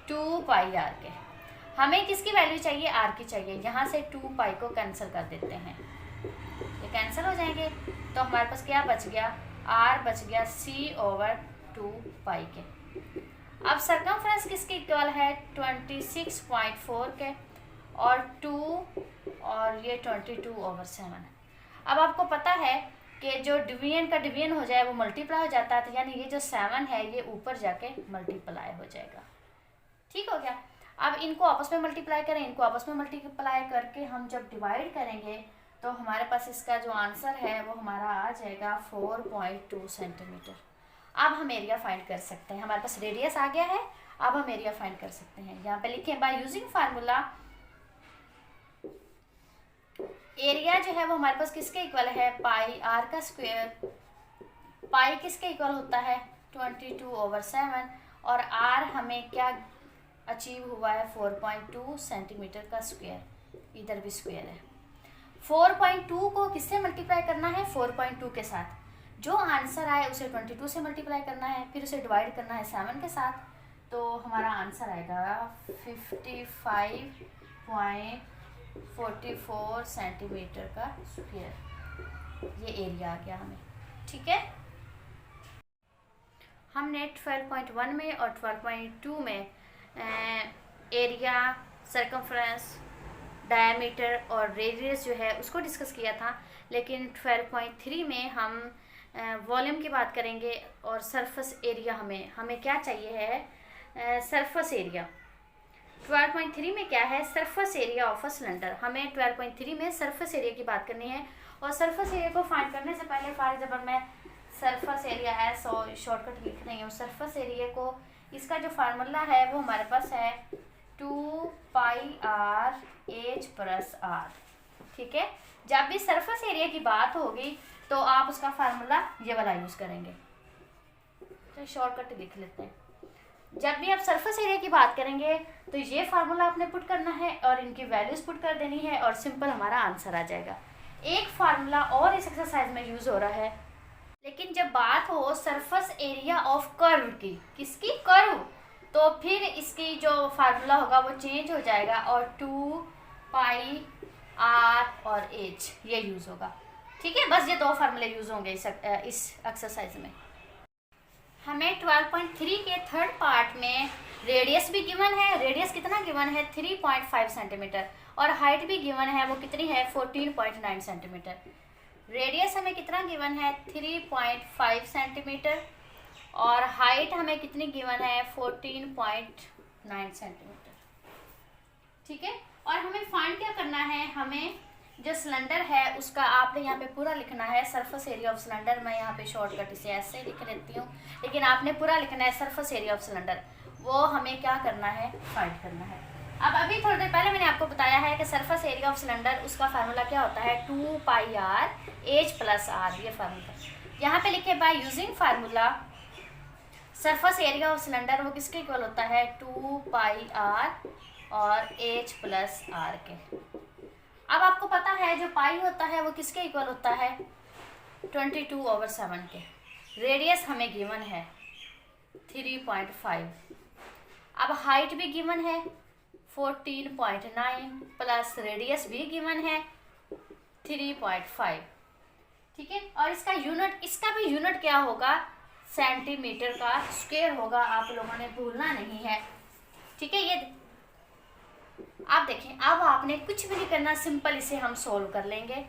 2 पाई आर के। हमें किसकी वैल्यू चाहिए आर की चाहिए। यहाँ से 2 पाई को कैंसिल कर देते हैं, ये कैंसिल हो जाएंगे, तो हमारे पास क्या बच गया आर बच गया C/2 पाई के। अब सरकमफ्रेंस किसके इक्वल है 26.4 के और 2 और ये 22/7। अब आपको पता है कि जो डिवीजन का डिवीजन हो जाए वो मल्टीप्लाई हो जाता है, तो यानी ये जो 7 है ये ऊपर जाके मल्टीप्लाई हो जाएगा। ठीक हो गया। अब इनको आपस में मल्टीप्लाई करें, इनको आपस में मल्टीप्लाई करके हम जब डिवाइड करेंगे तो हमारे पास इसका जो आंसर है वो हमारा आ जाएगा 4.2 सेंटीमीटर। अब हम एरिया फाइंड कर सकते हैं। हमारे पास रेडियस आ गया है, अब हम एरिया फाइंड कर सकते हैं। यहाँ पे लिखें बाय यूजिंग फार्मूला। एरिया जो है वो हमारे पास किसके इक्वल है पाई आर का स्क्वायर। पाई किसके इक्वल होता है 22/7 और आर हमें क्या अचीव हुआ है 4.2 सेंटीमीटर का स्क्वायर। इधर भी स्क्वायर है। 4.2 को किससे मल्टीप्लाई करना है 4.2 के साथ। जो आंसर आए उसे 22 से मल्टीप्लाई करना है, फिर उसे डिवाइड करना है 7 के साथ, तो हमारा आंसर आएगा 55.44 सेंटीमीटर का स्क्वायर। ये एरिया आ गया हमें। ठीक है, हमने 12.1 में और 12.2 में एरिया, सरकमफ्रेंस, डायमीटर और रेडियस जो है उसको डिस्कस किया था, लेकिन 12.3 में हम वॉल्यूम की बात करेंगे और सरफेस एरिया। हमें क्या चाहिए है सरफेस एरिया। 12.3 में क्या है surface area of a cylinder. हमें 12.3 में सरफेस एरिया की बात करनी है और सरफेस एरिया को फाइंड करने से पहले फॉर एग्जाम्पल मैं सरफेस एरिया है शॉर्टकट लिख रही हूँ। सरफेस एरिया को इसका जो फार्मूला है वो हमारे पास है 2 पाई आर H + R। ठीक है, जब भी सरफेस एरिया की बात होगी तो आप उसका फार्मूला ये वाला यूज़ करेंगे। तो शॉर्टकट लिख लेते हैं। जब भी आप सरफेस एरिया की बात करेंगे तो ये फार्मूला आपने पुट करना है और इनकी वैल्यूज पुट कर देनी है और सिंपल हमारा आंसर आ जाएगा। एक फार्मूला और इस एक्सरसाइज में यूज़ हो रहा है, लेकिन जब बात हो सरफेस एरिया ऑफ कर्व की, किसकी, कर्व, तो फिर इसकी जो फार्मूला होगा वो चेंज हो जाएगा और 2 पाई आर और एच ये यूज़ होगा। ठीक है, बस ये दो फार्मूले यूज़ होंगे इस एक्सरसाइज में। हमें 12.3 के थर्ड पार्ट में रेडियस भी गिवन है, रेडियस कितना गिवन है 3.5 सेंटीमीटर, और हाइट भी गिवन है, वो कितनी है 14.9 सेंटीमीटर। रेडियस हमें कितना गिवन है 3.5 सेंटीमीटर, और हाइट हमें कितनी गिवन है 14.9 सेंटीमीटर। ठीक है, और हमें फाइंड क्या करना है, हमें जो सिलेंडर है उसका आपने यहाँ पे पूरा लिखना है, सरफेस एरिया ऑफ सिलेंडर। मैं यहाँ पे शॉर्टकट इसे ऐसे लिख लेती हूँ, लेकिन आपने पूरा लिखना है सरफेस एरिया ऑफ सिलेंडर, वो हमें क्या करना है, फाइंड करना है। अब अभी थोड़ी देर पहले मैंने आपको बताया है कि सरफेस एरिया ऑफ सिलेंडर उसका फार्मूला क्या होता है 2 पाई आर एच प्लस आर, ये फार्मूला यहाँ पे लिखे by using formula surface area of cylinder वो किसके इक्वल होता है 2 पाई आर और एच प्लस आर के। अब आपको पता है जो पाई होता है वो किसके इक्वल होता है 22/7 के। रेडियस हमें गिवन है 3.5, अब हाइट भी गिवन है 14.9 प्लस रेडियस भी गिवन है 3.5। ठीक है, और इसका यूनिट, इसका भी यूनिट क्या होगा सेंटीमीटर का स्क्वायर होगा, आप लोगों ने भूलना नहीं है। ठीक है, ये आप देखें, अब आपने कुछ भी नहीं करना, सिंपल इसे हम सोल्व कर लेंगे।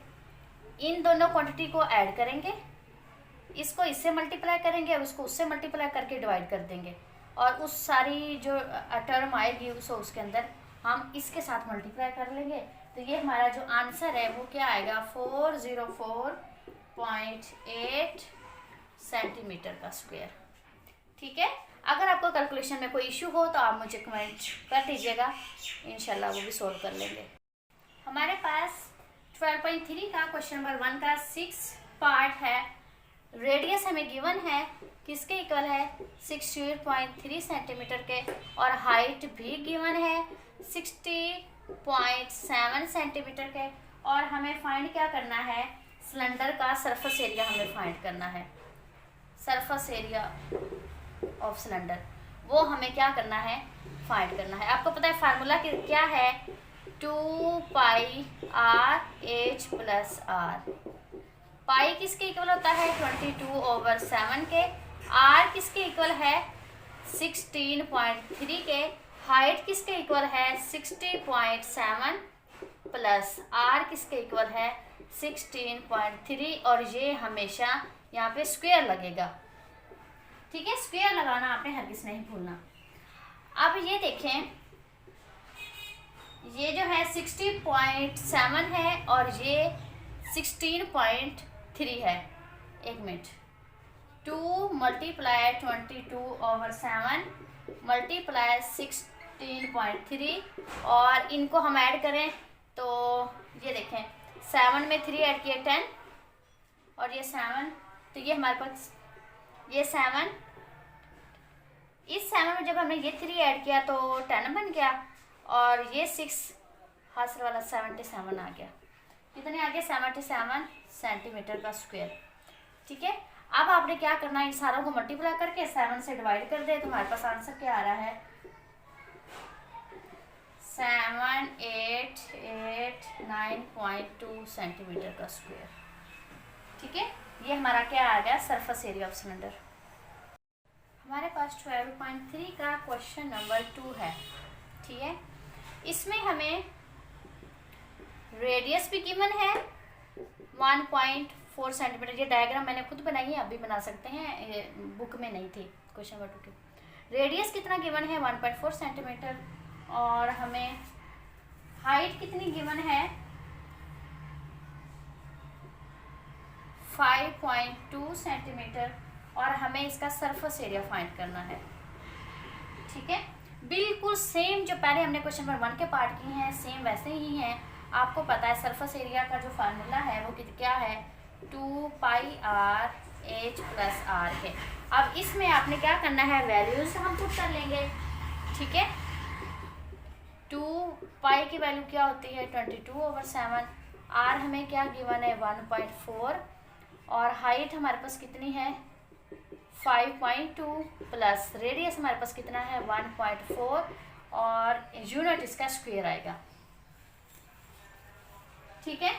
इन दोनों क्वांटिटी को ऐड करेंगे, इसको इससे मल्टीप्लाई करेंगे और उसको उससे मल्टीप्लाई करके डिवाइड कर देंगे, और उस सारी जो टर्म आएगी उसके अंदर हम इसके साथ मल्टीप्लाई कर लेंगे। तो ये हमारा जो आंसर है वो क्या आएगा 404.8 सेंटीमीटर का स्क्वायर। ठीक है, अगर आपको कैलकुलेशन में कोई इशू हो तो आप मुझे कमेंट कर दीजिएगा, इंशाल्लाह वो भी सोल्व कर लेंगे। हमारे पास 12.3 का क्वेश्चन नंबर 1 का 6 पार्ट है। रेडियस हमें गिवन है, किसके इक्वल है 16.3 सेंटीमीटर के, और हाइट भी गिवन है 60.7 सेंटीमीटर के, और हमें फाइंड क्या करना है सिलेंडर का सरफेस एरिया हमें फाइंड करना है। सरफेस एरिया ऑफ सिलेंडर वो हमें क्या करना है फाइंड करना है। आपको पता है फार्मूला क्या है 2 पाई आर एच प्लस आर। पाई किसके इक्वल होता है 22/7 के, आर किसके इक्वल है 16.3 के, हाइट किसके इक्वल है 60.7 प्लस आर किसके इक्वल है 16.3, और ये हमेशा यहाँ पे स्क्वायर लगेगा। ठीक है, स्क्वायर लगाना आपने हरगिज़ नहीं भूलना। अब ये देखें, ये जो है 60.7 है और ये 16.3 है। एक मिनट, 2 मल्टीप्लाई 22/7 मल्टीप्लाई 16.3, और इनको हम ऐड करें तो ये देखें 7 में 3 ऐड किए 10, और ये 7, तो ये हमारे पास ये 7, इस 7 में जब हमने ये 3 ऐड किया तो 10 बन गया, और ये 6 हासिल वाला 77 आ गया। कितने आ गए 77 सेंटीमीटर का स्क्वायर। ठीक है, अब आपने क्या करना है, इन सारों को मल्टीप्लाई करके 7 से डिवाइड कर दे तो हमारे पास आंसर क्या आ रहा है 788.9.2 सेंटीमीटर का स्क्वायर। ठीक है, ये हमारा क्या आ गया सरफेस एरिया ऑफ सिलेंडर। हमारे पास 12.3 का क्वेश्चन नंबर 2 है। ठीक है, इसमें हमें रेडियस भी गिवन है 1.4 सेंटीमीटर। ये डायग्राम मैंने खुद बनाई है, आप भी बना सकते हैं, ये बुक में नहीं थी क्वेश्चन नंबर 2 की। रेडियस कितना गिवन है 1.4 सेंटीमीटर, और हमें हाइट कितनी गिवन है 5.2 सेंटीमीटर, और हमें इसका सरफेस एरिया फाइंड करना है। ठीक है, बिल्कुल सेम जो पहले हमने क्वेश्चन नंबर 1 के पार्ट की हैं सेम वैसे ही हैं। आपको पता है सरफेस एरिया का जो फार्मूला है वो क्या है 2 पाई आर एच प्लस आर है। अब इसमें आपने क्या करना है वैल्यूज हम पुट कर लेंगे। ठीक है, 2 पाई की वैल्यू क्या होती है 22/7, आर हमें क्या गिवन है 1.4, और हाइट हमारे पास कितनी है 5.2 प्लस रेडियस हमारे पास कितना है 1.4 और यूनिट इसका स्क्वायर आएगा। ठीक है,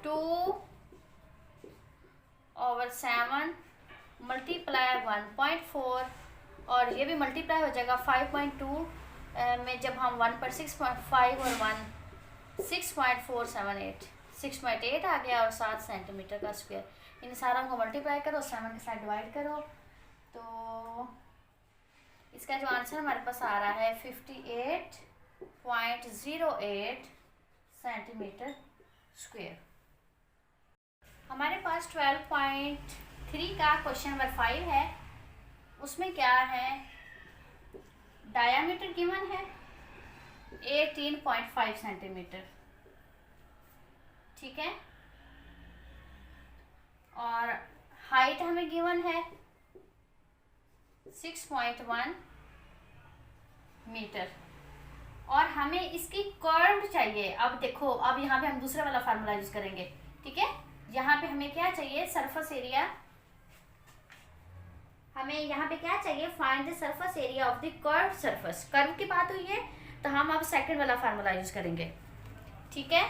2/7 मल्टीप्लाई 1.4 और ये भी मल्टीप्लाई हो जाएगा 5.2 में जब हम 1 पर 6.5 और 1 6.478 6.8 आ गया और 7 सेंटीमीटर का स्क्वायर। इन सारों को मल्टीप्लाई करो, 7 के साथ डिवाइड करो, तो इसका जो आंसर हमारे पास आ रहा है 58.08 सेंटीमीटर स्क्वायर। हमारे पास 12.3 का क्वेश्चन नंबर 5 है। उसमें क्या है, डायामीटर गिवन है 18.5 सेंटीमीटर। ठीक है, और हाइट हमें गिवन है 6.1 मीटर और हमें इसकी कर्व चाहिए। अब देखो, अब यहाँ पे हम दूसरा वाला फार्मूला यूज करेंगे। ठीक है, यहाँ पे हमें क्या चाहिए, सरफेस एरिया। हमें यहाँ पे क्या चाहिए, find the surface area of the curve surface. Curve की बात हुई है तो हम अब सेकंड वाला फार्मूला यूज करेंगे। ठीक है,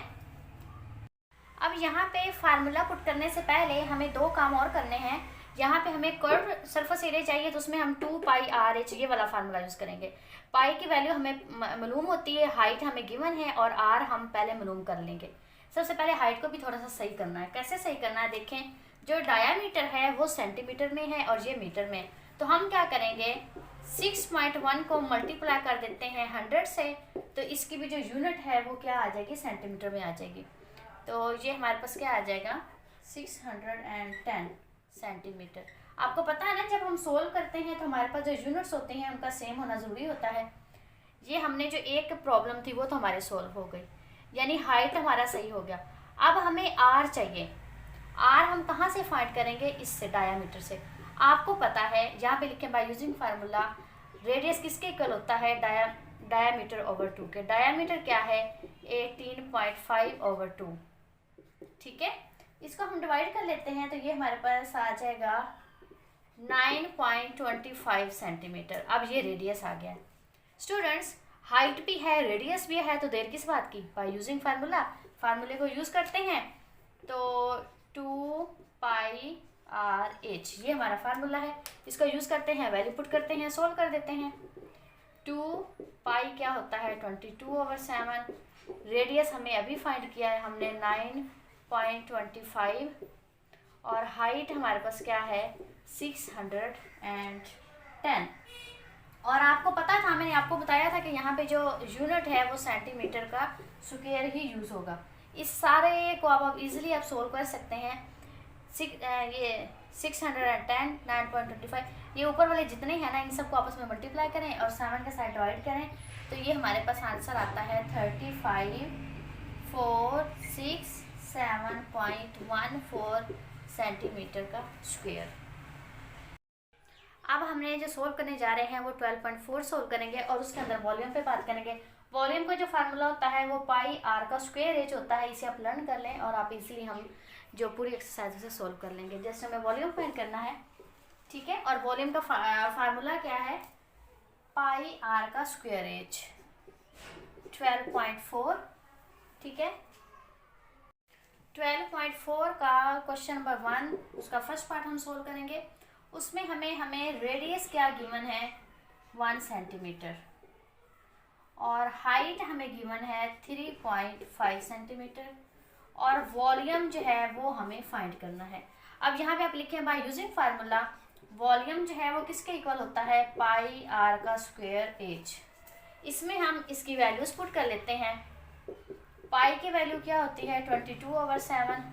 अब यहाँ पे फार्मूला पुट करने से पहले हमें दो काम और करने हैं। यहाँ पे हमें कर्व सरफेस एरिया चाहिए तो उसमें हम 2πr/h ये वाला फार्मूला यूज करेंगे। पाई की वैल्यू हमें मालूम होती है, हाइट हमें गिवन है और r हम पहले मालूम कर लेंगे। सबसे पहले हाइट को भी थोड़ा सा सही करना है। कैसे सही करना है, देखें, जो डायामीटर है वो सेंटीमीटर में है और ये मीटर में। तो हम क्या करेंगे, 6.1 को मल्टीप्लाई कर देते हैं 100 से, तो इसकी भी जो यूनिट है वो क्या आ जाएगी, सेंटीमीटर में आ जाएगी। तो ये हमारे पास क्या आ जाएगा 610 सेंटीमीटर। आपको पता है ना, जब हम सोल्व करते हैं तो हमारे पास जो यूनिट्स होते हैं उनका सेम होना ज़रूरी होता है। ये हमने जो एक प्रॉब्लम थी वो तो हमारे सोल्व हो गई, यानी हाइट हमारा सही हो गया। अब हमें आर चाहिए। आर हम कहाँ से फाइंड करेंगे, इससे, डायामीटर से। आपको पता है, यहाँ पे लिखें बाय यूजिंग फार्मूला, रेडियस किसके इक्वल होता है, डायामीटर ओवर 2 के। डायामीटर क्या है 18.5/2। ठीक है, इसको हम डिवाइड कर लेते हैं तो ये हमारे पास आ जाएगा 9.25 सेंटीमीटर। अब ये रेडियस आ गया। स्टूडेंट्स, हाइट भी है रेडियस भी है, तो देर किस बात की, बाय यूजिंग फार्मूला। फार्मूले को यूज करते हैं तो 2πr/h ये हमारा फार्मूला है। इसको यूज करते हैं, वैल्यू पुट करते हैं, सोल्व कर देते हैं। 2π क्या होता है 22/7। रेडियस हमें अभी फाइंड किया है हमने 9.25 और हाइट हमारे पास क्या है 610। और आपको पता था, मैंने आपको बताया था कि यहाँ पे जो यूनिट है वो सेंटीमीटर का स्क्वायर ही यूज़ होगा। इस सारे को आप इजीली आप सोल्व कर सकते हैं। ये 610 9.25 ये ऊपर वाले जितने हैं ना, इन सबको आपस में मल्टीप्लाई करें और 7 के साथ डिवाइड करें तो ये हमारे पास आंसर आता है 35,467.14 सेंटीमीटर का स्क्वायर। अब हमने जो सोल्व करने जा रहे हैं वो 12.4 सोल्व करेंगे और उसके अंदर वॉल्यूम पे बात करेंगे। वॉल्यूम का जो फार्मूला होता है वो πr² होता है। इसे आप लर्न कर लें और आप इजीली हम जो पूरी एक्सरसाइज से सोल्व कर लेंगे। जैसे हमें वॉल्यूम फाइंड करना है, ठीक है, और वॉल्यूम का फार्मूला क्या है πr²h 12.4। ठीक है, 12.4 का क्वेश्चन नंबर 1 उसका फर्स्ट पार्ट हम सोल्व करेंगे। उसमें हमें रेडियस क्या गिवन है 1 सेंटीमीटर और हाइट हमें गिवन है 3.5 सेंटीमीटर और वॉल्यूम जो है वो हमें फाइंड करना है। अब यहाँ पे आप लिखें बाय यूजिंग फार्मूला, वॉल्यूम जो है वो किसके इक्वल होता है πr²h। इसमें हम इसकी वैल्यूज पुट कर लेते हैं। पाई की वैल्यू क्या होती है 22/7।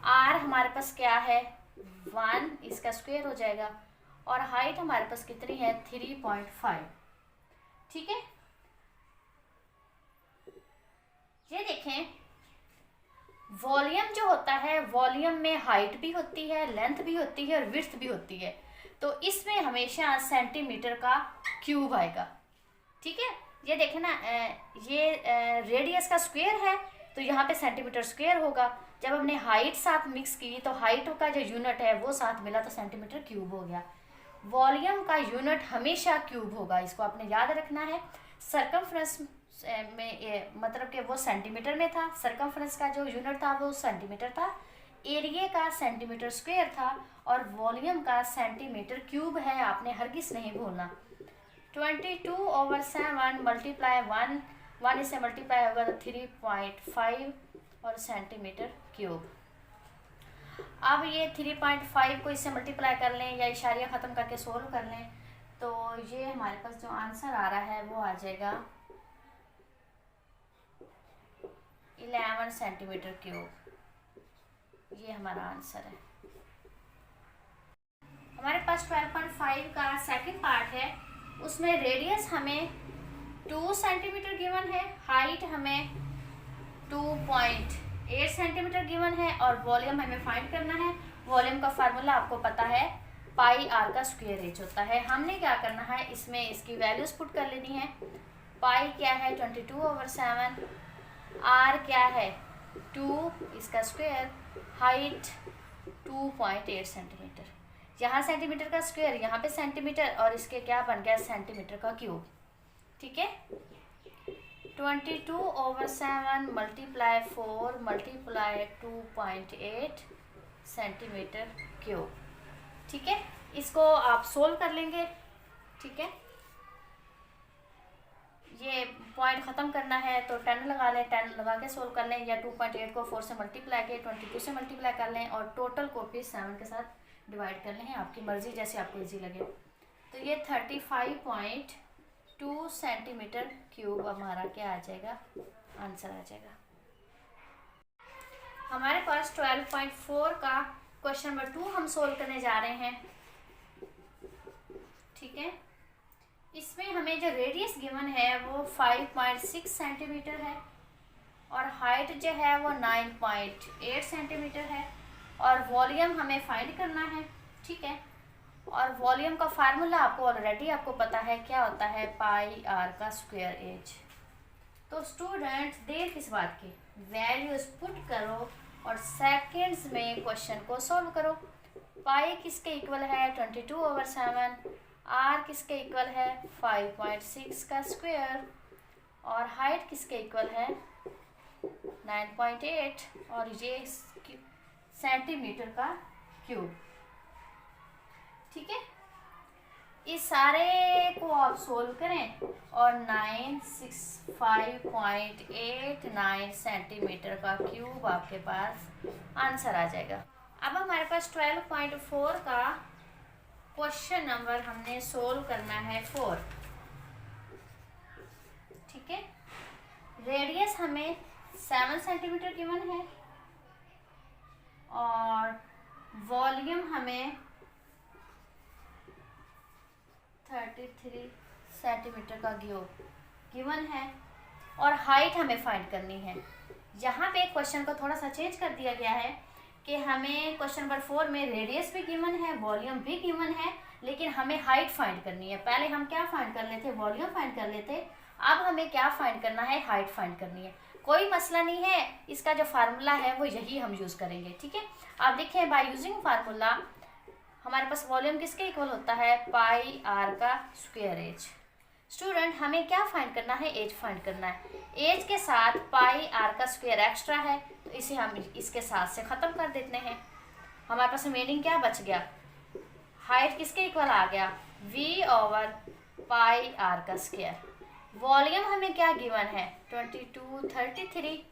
आर हमारे पास क्या है 1, इसका स्क्वायर हो जाएगा और हाइट हमारे पास कितनी है 3.5। ठीक है, ये देखें, वॉल्यूम जो होता है वॉल्यूम में हाइट भी होती है, लेंथ भी होती है और विड्थ भी होती है। तो इसमें हमेशा सेंटीमीटर का क्यूब आएगा। ठीक है, ये देखें ना, ये रेडियस का स्क्वायर है तो यहाँ पे सेंटीमीटर स्क्वायर होगा। जब हमने हाइट साथ मिक्स की तो हाइट का जो यूनिट है वो साथ मिला तो सेंटीमीटर क्यूब हो गया। वॉल्यूम का यूनिट हमेशा क्यूब होगा, इसको आपने याद रखना है। सरकमफ्रेंस में मतलब कि वो सेंटीमीटर में था, सरकमफ्रेंस का जो यूनिट था वो सेंटीमीटर था, एरिया का सेंटीमीटर स्क्वायर था और वॉल्यूम का सेंटीमीटर क्यूब है, आपने हरगिज़ नहीं भूलना। 22/7 मल्टीप्लाई 1 इससे मल्टीप्लाई होगा तो 3.5 और सेंटीमीटर क्यूब। अब ये 3.5 को इससे मल्टीप्लाई कर लें या इशारिया ख़त्म करके सोल्व कर लें तो ये हमारे पास जो आंसर आ रहा है वो आ जाएगा 11 सेंटीमीटर क्यूब। ये हमारा आंसर है। हमारे पास 12.5 का सेकंड पार्ट है, उसमें रेडियस हमें 2 सेंटीमीटर गिवन है, हाइट हमें 2.8 सेंटीमीटर गिवन है और वॉल्यूम हमें फाइंड करना है। वॉल्यूम का फार्मूला आपको पता है, पाई आर का स्क्वायर एच होता है। हमने क्या करना है, इसमें इसकी वैल्यूज पुट कर लेनी है। पाई क्या है 22/7, आर क्या है 2 इसका स्क्वायर, हाइट 2.8 सेंटीमीटर। यहाँ सेंटीमीटर का स्क्वायर, यहाँ पे सेंटीमीटर और इसके क्या बन गया सेंटीमीटर का क्यूब। ठीक है, 22/7 मल्टीप्लाई 4 मल्टीप्लाई 2.8 सेंटीमीटर क्यूब। ठीक है, इसको आप सोल्व कर लेंगे। ठीक है, ये पॉइंट ख़त्म करना है तो 10 लगा लें, 10 लगा के सोल्व कर लें, या 2.8 को 4 से मल्टीप्लाई के 22 से मल्टीप्लाई कर लें और टोटल को फिर 7 के साथ डिवाइड कर लें, आपकी मर्ज़ी जैसे आपको इजी लगे। तो ये 35.2 सेंटीमीटर क्यूब हमारा क्या आ जाएगा, आंसर आ जाएगा। हमारे पास 12.4 का क्वेश्चन नंबर 2 हम सोल्व करने जा रहे हैं। ठीक है, इसमें हमें जो रेडियस गिवन है वो 5.6 सेंटीमीटर है और हाइट जो है वो 9.8 सेंटीमीटर है और वॉल्यूम हमें फाइंड करना है। ठीक है, और वॉल्यूम का फार्मूला आपको ऑलरेडी आपको पता है क्या होता है, पाई आर का स्क्वायर एच। तो स्टूडेंट्स देर किस बात की, वैल्यूज पुट करो और सेकंड्स में क्वेश्चन को सॉल्व करो। पाई किसके इक्वल है 22/7, आर किसके इक्वल है 5.6 का स्क्वायर और हाइट किसके इक्वल है 9.8 और ये सेंटीमीटर का क्यूब। ठीक है, इस सारे को आप सोल्व करें और 965.89 सेंटीमीटर का क्यूब आपके पास आंसर आ जाएगा। अब हमारे पास 12.4 का क्वेश्चन नंबर हमने सोल्व करना है 4। ठीक है, रेडियस हमें 7 सेंटीमीटर गिवन है और वॉल्यूम हमें 33 सेंटीमीटर का गिवन है और हाइट हमें फाइंड करनी है। यहाँ पे क्वेश्चन को थोड़ा सा चेंज कर दिया गया है कि हमें क्वेश्चन नंबर 4 में रेडियस भी गिवन है, वॉल्यूम भी गिवन है, लेकिन हमें हाइट फाइंड करनी है। पहले हम क्या फाइंड कर लेते, वॉल्यूम फाइंड कर लेते, अब हमें क्या फाइंड करना है, हाइट फाइंड करनी है। कोई मसला नहीं है, इसका जो फार्मूला है वो यही हम यूज़ करेंगे। ठीक है, आप देखें बाय यूजिंग फार्मूला हमारे पास वॉल्यूम किसके इक्वल होता है, पाई आर का स्क्वायर एच। स्टूडेंट हमें क्या फाइंड करना है, एज फाइंड करना है। एज के साथ पाई आर का स्क्वायर एक्स्ट्रा है तो इसे हम इसके साथ से ख़त्म कर देते हैं। हमारे पास रिमेनिंग क्या बच गया, हाइट किसके इक्वल आ गया, v/पाई आर का स्क्वायर। वॉल्यूम हमें क्या गिवन है 2233।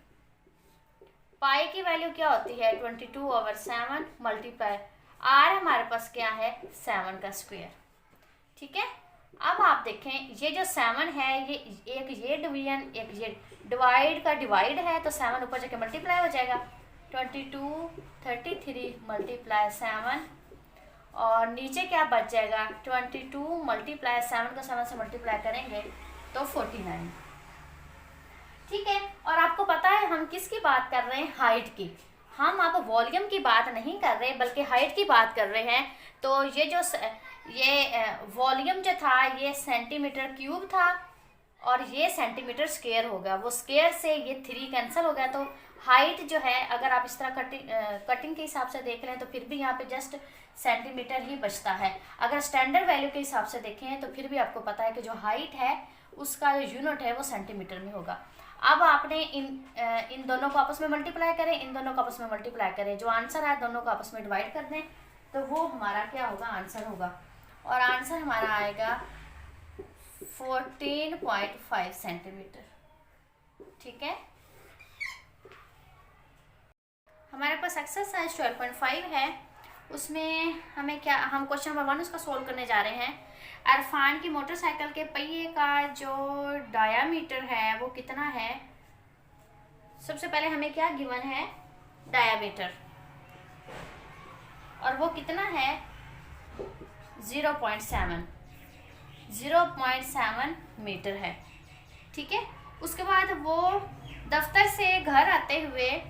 पाई की वैल्यू क्या होती है 22/7 मल्टीप्लाई आर हमारे पास क्या है 7 का स्क्वायर। ठीक है, अब आप देखें ये जो 7 है ये एक ये डिवीजन एक ये डिवाइड का डिवाइड है तो 7 ऊपर जाके मल्टीप्लाई हो जाएगा 2233 मल्टीप्लाई 7 और नीचे क्या बच जाएगा 22 मल्टीप्लाई 7 को 7 से मल्टीप्लाई करेंगे तो 49। ठीक है, और आपको पता है हम किसकी बात कर रहे हैं, हाइट की। हम अब वॉल्यूम की बात नहीं कर रहे बल्कि हाइट की बात कर रहे हैं। तो ये जो वॉल्यूम जो था ये सेंटीमीटर क्यूब था और ये सेंटीमीटर स्क्वायर होगा। वो स्क्वायर से ये 3 कैंसिल हो गया, तो हाइट जो है अगर आप इस तरह कटिंग के हिसाब से देख लें तो फिर भी यहाँ पे जस्ट सेंटीमीटर ही बचता है। अगर स्टैंडर्ड वैल्यू के हिसाब से देखें तो फिर भी आपको पता है कि जो हाइट है उसका जो यूनिट है वो सेंटीमीटर में होगा। अब आपने इन दोनों को आपस में मल्टीप्लाई करें, इन दोनों को आपस में मल्टीप्लाई करें, जो आंसर है दोनों को आपस में डिवाइड कर दें तो वो हमारा क्या होगा, आंसर होगा। और आंसर हमारा आएगा 14.5 सेंटीमीटर। ठीक है, हमारे पास एक्सरसाइज 12.5 है। उसमें हमें क्या, हम क्वेश्चन नंबर 1 उसका सोल्व करने जा रहे हैं। अरफान की मोटरसाइकिल के पहिए का जो डायामीटर है वो कितना है। सबसे पहले हमें क्या गिवन है, डायामीटर, और वो कितना है 0.7 मीटर है। ठीक है, उसके बाद वो दफ्तर से घर आते हुए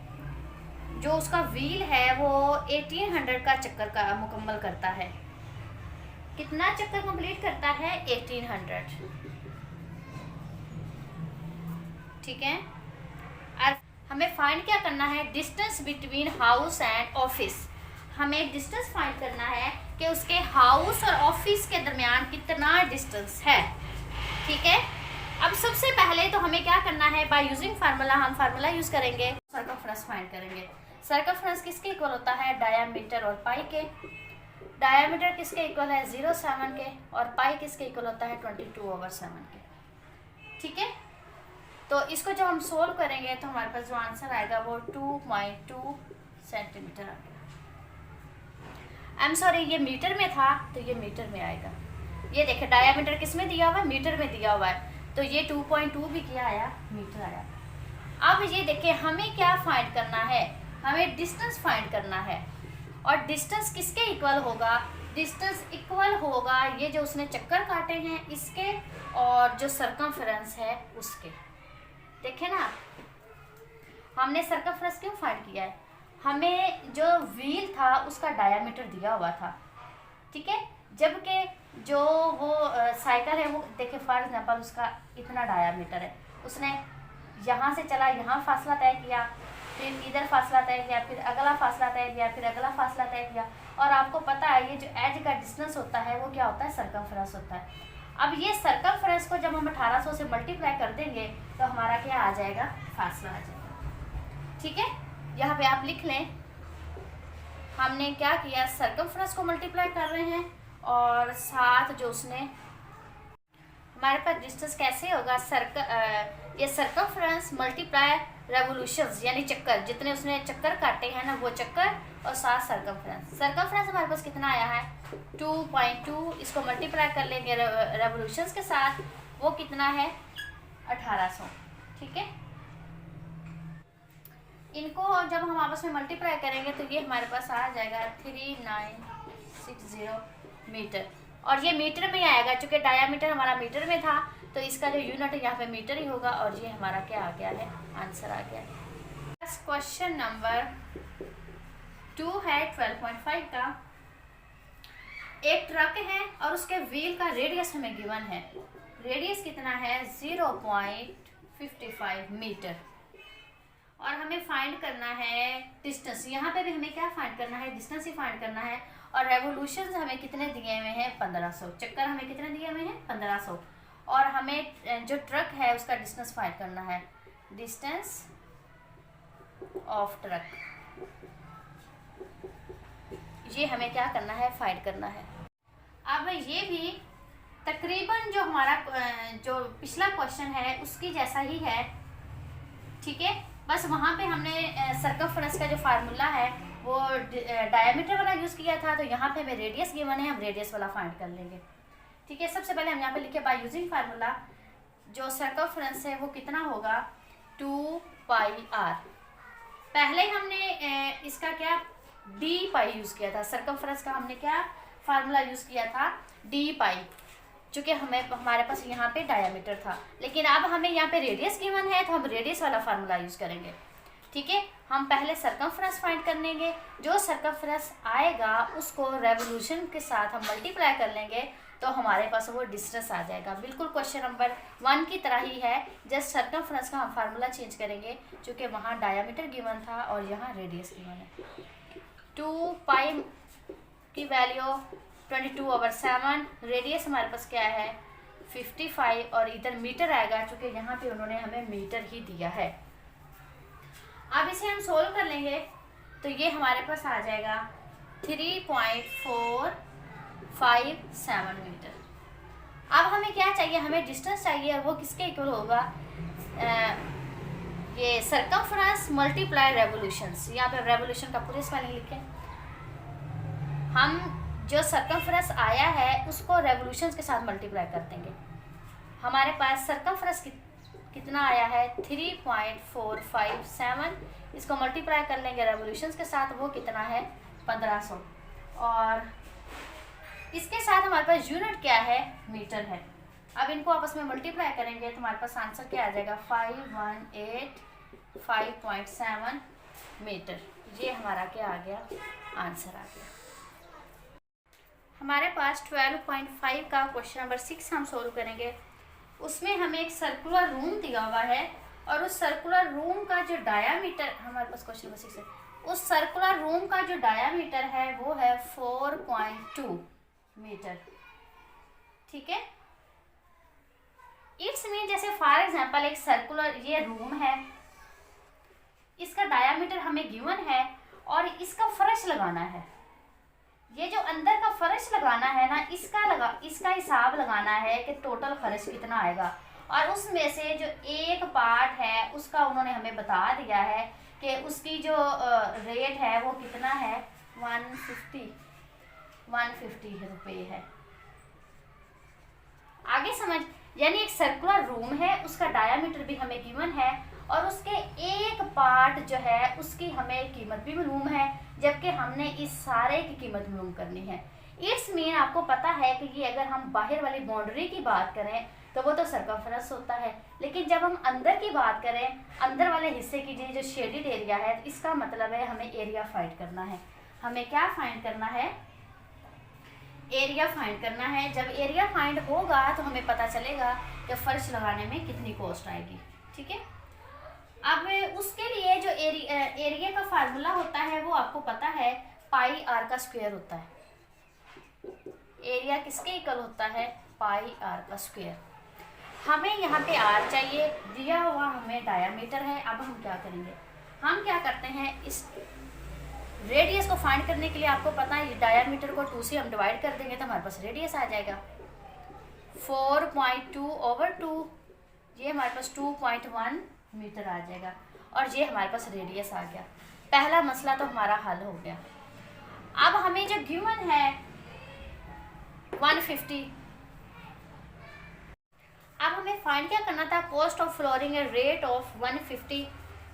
जो उसका व्हील है वो 1800 का चक्कर का मुकम्मल करता है। कितना चक्कर कंप्लीट करता है, 1800। ठीक है, और हमें फाइंड क्या करना है, distance between house and office. हमें डिस्टेंस फाइंड करना है कि उसके हाउस और ऑफिस के दरमियान कितना डिस्टेंस है। ठीक है, अब सबसे पहले तो हमें क्या करना है, बाय यूजिंग फार्मूला, हम फार्मूला यूज करेंगे, सर्कमफ्रेंस फाइंड करेंगे। सर्कमफ्रेंस किसके इक्वल होता है, डायामीटर और पाई के। डायामीटर किसके इक्वल है, 0.7 के, और पाई किसके इक्वल होता है 22/7 के। ठीक है, तो इसको जब हम सोल्व करेंगे तो हमारे पास जो आंसर आएगा वो 2.2 सेंटीमीटर आ गया। आई एम सॉरी, ये मीटर में था तो ये मीटर में आएगा। ये देखिए डायामीटर किस में दिया हुआ है, मीटर में दिया हुआ है, तो ये 2.2 भी क्या आया, मीटर आया। अब ये देखिए हमें क्या फाइंड करना है, हमें डिस्टेंस फाइंड करना है। और डिस्टेंस किसके इक्वल होगा, डिस्टेंस इक्वल होगा ये जो उसने चक्कर काटे हैं इसके, और जो सर्कमफ्रेंस है उसके। देखे ना, हमने सर्कमफ्रेंस क्यों फाइंड किया है, हमें जो व्हील था उसका डायामीटर दिया हुआ था। ठीक है, जबकि जो वो साइकिल है वो देखिए फॉर एग्जांपल उसका इतना डायामीटर है, उसने यहाँ से चला, यहाँ फासला तय किया, फिर इधर फासला तय किया, फिर अगला फासला तय किया, फिर अगला फासला तय किया, और आपको पता है ये जो एज का डिस्टेंस होता है वो क्या होता है, सर्कमफ्रेंस होता है। अब ये सर्कमफ्रेंस को जब हम 1800 से मल्टीप्लाई कर देंगे तो हमारा क्या आ जाएगा, फासला आ जाएगा। ठीक है, यहाँ पे आप लिख लें, हमने क्या किया, सर्कमफ्रेंस को मल्टीप्लाई कर रहे हैं और साथ जो उसने, हमारे पास डिस्टेंस कैसे होगा, ये सर्कमफ्रेंस मल्टीप्लाई रेवोल्यूशंस यानी चक्कर, जितने उसने चक्कर काटे हैं ना वो चक्कर, और साथ सर्कमफ्रेंस। सर्कमफ्रेंस हमारे पास कितना आया है 2.2, इसको मल्टीप्लाई कर लेंगे रेवोल्यूशंस के साथ, वो कितना है 1800। ठीक है, इनको जब हम आपस में मल्टीप्लाई करेंगे तो ये हमारे पास आ जाएगा 3960 मीटर, और ये मीटर में आएगा क्योंकि डायामीटर हमारा मीटर में था, तो इसका जो यूनिट है यहाँ पे मीटर ही होगा, और ये हमारा क्या आ गया है, आंसर आ गया है। क्वेश्चन नंबर 2 है 12.5 का। एक ट्रक है और उसके व्हील का रेडियस हमें गिवन है, रेडियस कितना है 0.55 मीटर, और हमें फाइंड करना है डिस्टेंस। यहाँ पे भी हमें क्या फाइंड करना है, डिस्टेंस ही फाइंड करना है, और रेवोल्यूशन हमें कितने दिए हुए हैं 1500, चक्कर हमें कितने दिए हुए हैं 1500, और हमें जो ट्रक है उसका डिस्टेंस फाइंड करना है, डिस्टेंस ऑफ ट्रक, ये हमें क्या करना है, फाइंड करना है। अब ये भी तकरीबन जो हमारा जो पिछला क्वेश्चन है उसकी जैसा ही है। ठीक है, बस वहाँ पे हमने सर्कमफ्रेंस का जो फार्मूला है वो डायमीटर वाला यूज़ किया था, तो यहाँ पे हमें रेडियस गिवन है, हम रेडियस वाला फाइंड कर लेंगे। ठीक है, सबसे पहले हम यहाँ पे लिखे बाय यूजिंग फार्मूला, जो सर्कमफ्रेंस है वो कितना होगा 2πr। पहले हमने इसका क्या डी पाई यूज़ किया था, सर्कमफ्रेंस का हमने क्या फार्मूला यूज़ किया था डी पाई, चूँकि हमारे पास यहाँ पे डायमीटर था, लेकिन अब हमें यहाँ पे रेडियस गिवन है तो हम रेडियस वाला फार्मूला यूज़ करेंगे। ठीक है, हम पहले सर्कमफ्रेंस फाइंड कर लेंगे, जो सर्कमफ्रेंस आएगा उसको रेवोल्यूशन के साथ हम मल्टीप्लाई कर लेंगे, तो हमारे पास वो डिस्टेंस आ जाएगा। बिल्कुल क्वेश्चन नंबर 1 की तरह ही है, जस्ट सर्कमफ्रेंस का हम फार्मूला चेंज करेंगे, क्योंकि वहाँ डायामीटर गिवन था और यहाँ रेडियस गिवन है। 2 पाई की वैल्यू 22/7, रेडियस हमारे पास क्या है 55, और इधर मीटर आएगा, क्योंकि यहाँ पे उन्होंने हमें मीटर ही दिया है। अब इसे हम सोल्व कर लेंगे तो ये हमारे पास आ जाएगा 3.457 मीटर। अब हमें क्या चाहिए, हमें डिस्टेंस चाहिए, और वो किसके इक्वल होगा, ये सर्कमफ्रेंस मल्टीप्लाई रेवोल्यूशंस। यहाँ पे रेवोल्यूशन का पूरे स्पेलिंग लिखें। हम जो सर्कमफ्रेंस आया है उसको रेवोल्यूशंस के साथ मल्टीप्लाई कर देंगे। हमारे पास सर्कमफ्रेंस कितना आया है 3.457, इसको मल्टीप्लाई कर लेंगे रेवोल्यूशंस के साथ, वो कितना है 1500, और इसके साथ हमारे पास यूनिट क्या है मीटर है। अब इनको आपस में मल्टीप्लाई करेंगे तो हमारे पास आंसर क्या आ जाएगा 5185.7 मीटर। ये हमारा क्या आ गया, आंसर आ गया। हमारे पास 12.5 का क्वेश्चन नंबर 6 हम सोल्व करेंगे। उसमें हमें एक सर्कुलर रूम दिया हुआ है, और उस सर्कुलर रूम का जो डायामीटर, हमारे पास क्वेश्चन नंबर 6 है, उस सर्कुलर रूम का जो डायामीटर है वो है 4.2 मीटर। ठीक है, इट्स मीन जैसे फॉर एग्जांपल एक सर्कुलर ये रूम है, इसका डायामीटर हमें गिवन है, और इसका फर्श लगाना है। ये जो अंदर का फर्श लगाना है ना, इसका हिसाब लगाना है कि टोटल फर्श कितना आएगा, और उसमें से जो एक पार्ट है उसका उन्होंने हमें बता दिया है कि उसकी जो रेट है वो कितना है 150 रुपये है। आगे समझ, यानी एक सर्कुलर रूम है, उसका डायामीटर भी हमें गिवन है, और उसके एक पार्ट जो है उसकी हमें कीमत भी मालूम है, जबकि हमने इस सारे की कीमत मालूम करनी है। इट्स मीन आपको पता है कि ये अगर हम बाहर वाली बाउंड्री की बात करें तो वो तो सर्कमफ्रेंस होता है, लेकिन जब हम अंदर की बात करें, अंदर वाले हिस्से की जो शेडेड एरिया है, इसका मतलब है हमें एरिया फाइंड करना है। हमें क्या फाइंड करना है, एरिया फाइंड करना है। जब एरिया फाइंड होगा तो हमें पता चलेगा कि फर्श लगाने में कितनी कॉस्ट आएगी। ठीक है, अब उसके लिए जो एरिया का फार्मूला होता है वो आपको पता है पाई आर का स्क्वायर होता है। एरिया किसके इक्वल होता है, पाई आर का स्क्वायर। हमें यहाँ पे आर चाहिए, दिया हुआ हमें डायामीटर है। अब हम क्या करेंगे, हम क्या करते हैं, इस रेडियस को फाइंड करने के लिए आपको पता है डायामीटर को 2 से हम डिवाइड कर देंगे तो हमारे पास रेडियस आ जाएगा 4.2/2, ये हमारे पास 2.1 मीटर आ जाएगा, और ये हमारे पास रेडियस आ गया। पहला मसला तो हमारा हल हो गया। अब हमें जो गिवन है 150, अब हमें फाइंड क्या करना था, cost of flooring and rate of 150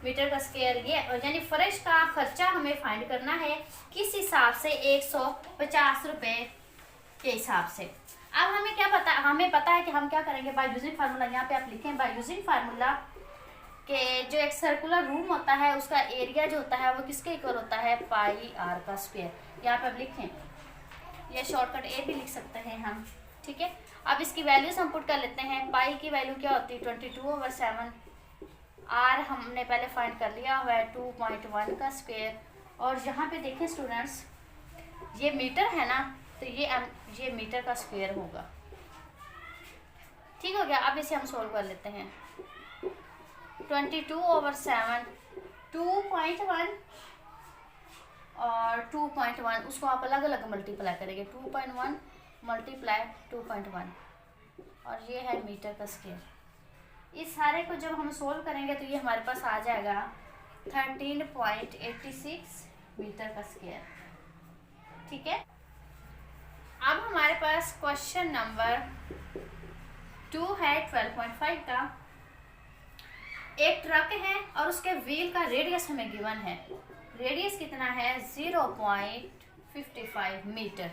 metre का स्क्वायर, ये यानी फर्श का खर्चा हमें फाइंड करना है किस हिसाब से, 150 रुपये के हिसाब से। अब हमें क्या पता, हमें पता है कि हम क्या करेंगे, बाय यूजिंग फार्मूला, यहाँ पे आप लिखें बाय यूजिंग फार्मूला कि जो एक सर्कुलर रूम होता है उसका एरिया जो होता है वो किसके इक्वल होता है, पाई आर का स्क्वायर। यहाँ पे आप लिखें, ये शॉर्टकट ए भी लिख सकते हैं हम। ठीक है, अब इसकी वैल्यूज हम पुट कर लेते हैं। पाई की वैल्यू क्या होती है 22/7, आर हमने पहले फाइंड कर लिया हुआ है 2.1 का स्क्वायर, और यहाँ पे देखें स्टूडेंट्स ये मीटर है ना, तो ये मीटर का स्क्वायर होगा। ठीक हो गया, अब इसे हम सोल्व कर लेते हैं। 22/7 2.1 और 2.1, उसको आप अलग अलग मल्टीप्लाई करेंगे, 2.1 मल्टीप्लाई 2.1, और ये है मीटर का स्क्वायर। इस सारे को जब हम सोल्व करेंगे तो ये हमारे पास आ जाएगा 13.86 मीटर का स्क्वायर। ठीक है, अब हमारे पास क्वेश्चन नंबर 2 है 12.5 का। एक ट्रक है और उसके व्हील का रेडियस हमें गिवन है। रेडियस कितना है 0.55 मीटर,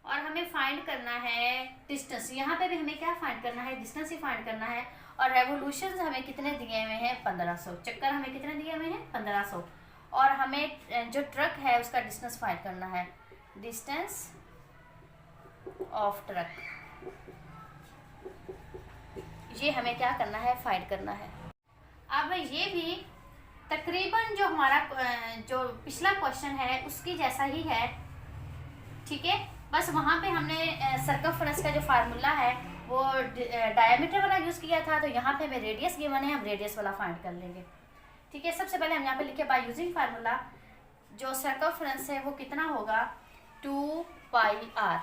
और हमें फाइंड करना है डिस्टेंस। यहाँ पे भी हमें क्या फाइंड करना है, डिस्टेंस ही फाइंड करना है। और रेवोल्यूशन हमें कितने दिए हुए हैं 1500, चक्कर हमें कितने दिए हुए हैं 1500, और हमें जो ट्रक है उसका डिस्टेंस फाइंड करना है। डिस्टेंस ऑफ ट्रक, ये हमें क्या करना है, फाइंड करना है। अब ये भी तकरीबन जो हमारा जो पिछला क्वेश्चन है उसकी जैसा ही है, ठीक है। बस वहाँ पे हमने सर्कमफ्रेंस का जो फार्मूला है वो डायमीटर वाला यूज़ किया था, तो यहाँ पे हमें रेडियस गिवन है, हम रेडियस वाला फाइंड कर लेंगे, ठीक है। सबसे पहले हम यहाँ पे लिखे बाय यूजिंग फार्मूला, जो सर्कमफ्रेंस है वो कितना होगा, 2πr।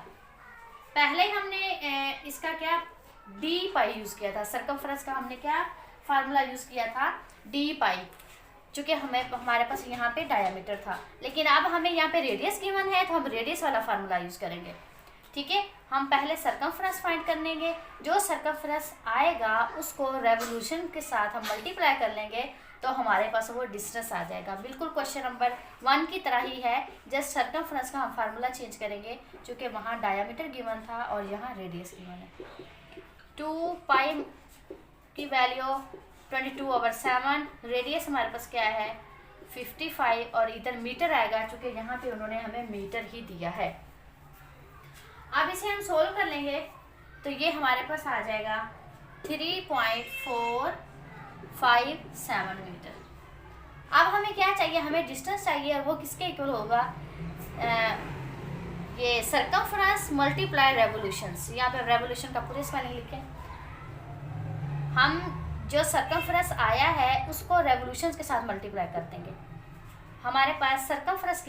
पहले हमने इसका क्या डी पाई यूज़ किया था, सर्कमफ्रेंस का हमने क्या फार्मूला यूज़ किया था, डी पाई, चूँकि हमारे पास यहाँ पे डायमीटर था। लेकिन अब हमें यहाँ पे रेडियस गिवन है तो हम रेडियस वाला फार्मूला यूज़ करेंगे, ठीक है। हम पहले सर्कमफ्रेंस फाइंड कर लेंगे, जो सर्कमफ्रेंस आएगा उसको रेवोल्यूशन के साथ हम मल्टीप्लाई कर लेंगे तो हमारे पास वो डिस्टेंस आ जाएगा। बिल्कुल क्वेश्चन नंबर 1 की तरह ही है, जस्ट सर्कमफ्रेंस का हम फार्मूला चेंज करेंगे, क्योंकि वहाँ डायमीटर गिवन था और यहाँ रेडियस गिवन है। 2π की वैल्यू 22/7, रेडियस हमारे पास क्या है 55, और इधर मीटर आएगा, चूँकि यहाँ पे उन्होंने हमें मीटर ही दिया है। अब इसे हम सोल्व कर लेंगे तो ये हमारे पास आ जाएगा 3.457 मीटर। अब हमें क्या चाहिए, हमें डिस्टेंस चाहिए, और वो किसके इक्वल होगा, ये सर्कमफ्रेंस मल्टीप्लाई रेवोल्यूशंस। यहाँ पे रेवोल्यूशन का पूरे स्पेलिंग लिखें। हम जो सर्कमफ्रेंस आया है उसको रेवोल्यूशंस के साथ मल्टीप्लाई कर देंगे। हमारे पास सर्कमफ्रेंस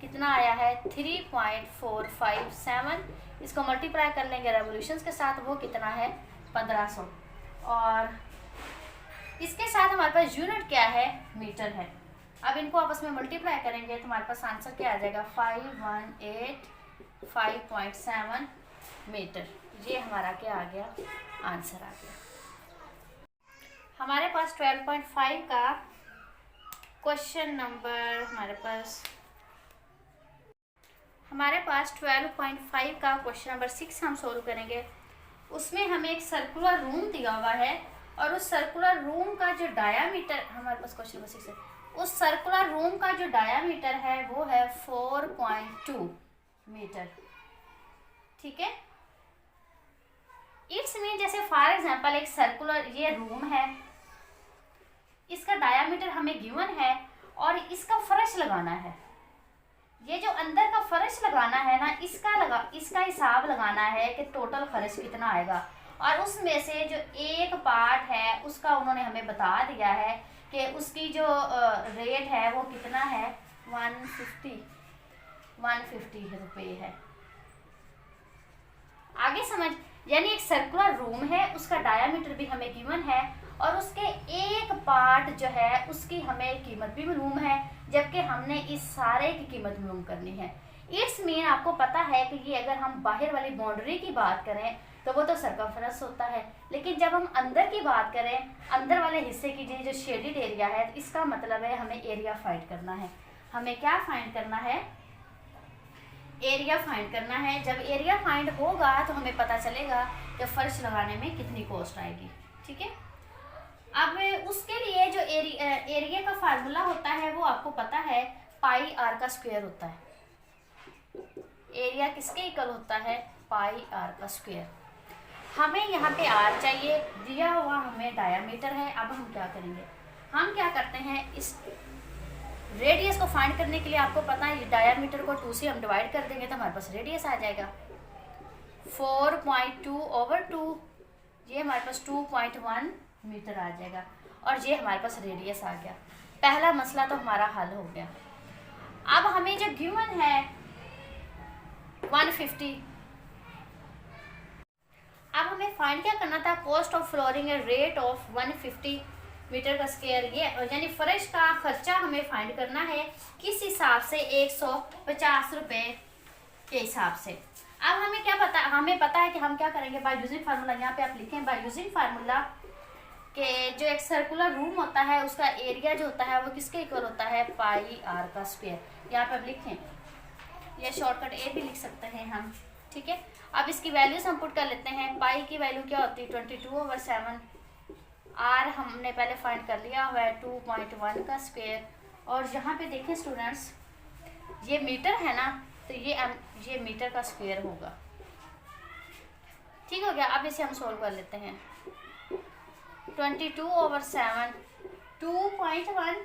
कितना आया है 3.457, इसको मल्टीप्लाई कर लेंगे रेवोल्यूशंस के साथ, वो कितना है 1500, और इसके साथ हमारे पास यूनिट क्या है, मीटर है। अब इनको आपस में मल्टीप्लाई करेंगे तो हमारे पास आंसर क्या आ जाएगा 5185.7 मीटर। ये हमारा क्या आ गया, आंसर आ गया। हमारे पास 12.5 का क्वेश्चन नंबर हमारे पास 12.5 का क्वेश्चन नंबर 6 हम सोल्व करेंगे। उसमें हमें एक सर्कुलर रूम दिया हुआ है, और उस सर्कुलर रूम का जो डायामीटर, हमारे पास क्वेश्चन नंबर 6 है, उस सर्कुलर रूम का जो डायामीटर है वो है 4.2 मीटर, ठीक है। इट्स मीन, जैसे फॉर एग्जांपल एक सर्कुलर ये रूम है, इसका डायामीटर हमें गिवन है और इसका फर्श लगाना है। ये जो अंदर का फर्श लगाना है ना, इसका हिसाब लगाना है कि टोटल फर्श कितना आएगा, और उसमें से जो एक पार्ट है उसका उन्होंने हमें बता दिया है कि उसकी जो रेट है वो कितना है 150 रुपये है। आगे समझ, यानी एक सर्कुलर रूम है, उसका डायामीटर भी हमें गिवन है, और उसके एक पार्ट जो है उसकी हमें कीमत भी मालूम है, जबकि हमने इस सारे की कीमत मालूम करनी है। इट्स मीन, आपको पता है कि ये अगर हम बाहर वाली बाउंड्री की बात करें तो वो तो सर्कमफ्रेंस होता है, लेकिन जब हम अंदर की बात करें, अंदर वाले हिस्से की जो शेडेड एरिया है, तो इसका मतलब है हमें एरिया फाइंड करना है। हमें क्या फाइंड करना है, एरिया फाइंड करना है। जब एरिया फाइंड होगा तो हमें पता चलेगा कि फर्श लगाने में कितनी कॉस्ट आएगी, ठीक है। अब उसके लिए जो एरिया का फार्मूला होता है वो आपको पता है πr का स्क्वायर होता है। एरिया किसके इक्वल होता है, πr का स्क्वायर। हमें यहाँ पे r चाहिए, दिया हुआ हमें डायामीटर है। अब हम क्या करेंगे, हम क्या करते हैं, इस रेडियस को फाइंड करने के लिए आपको पता है डायामीटर को 2 से हम डिवाइड कर देंगे तो हमारे पास रेडियस आ जाएगा 4.2/2, ये हमारे पास 2.1 मीटर आ जाएगा, और ये हमारे पास रेडियस आ गया। पहला मसला तो हमारा हल हो गया। अब हमें जो गिवन है 150, अब हमें फाइंड क्या करना था, cost of flooring and rate of 150 metre का स्क्वायर, ये यानी फर्श का खर्चा हमें फाइंड करना है किस हिसाब से, 150 रुपये के हिसाब से। अब हमें क्या पता, हमें पता है कि हम क्या करेंगे, बाय यूजिंग फार्मूला, यहाँ पे आप लिखें बाय यूजिंग फार्मूला कि जो एक सर्कुलर रूम होता है उसका एरिया जो होता है वो किसके इक्वल होता है, πr का स्क्वायर। यहाँ पे आप लिखें, या शॉर्टकट ए भी लिख सकते हैं हम, ठीक है। अब इसकी वैल्यूज हम पुट कर लेते हैं। पाई की वैल्यू क्या होती है 22/7, आर हमने पहले फाइंड कर लिया हुआ है 2.1 का स्क्वायर, और यहाँ पे देखें स्टूडेंट्स, ये मीटर है ना, तो ये मीटर का स्क्वायर होगा, गया। अब इसे हम सोल्व कर लेते हैं। 22/7 2.1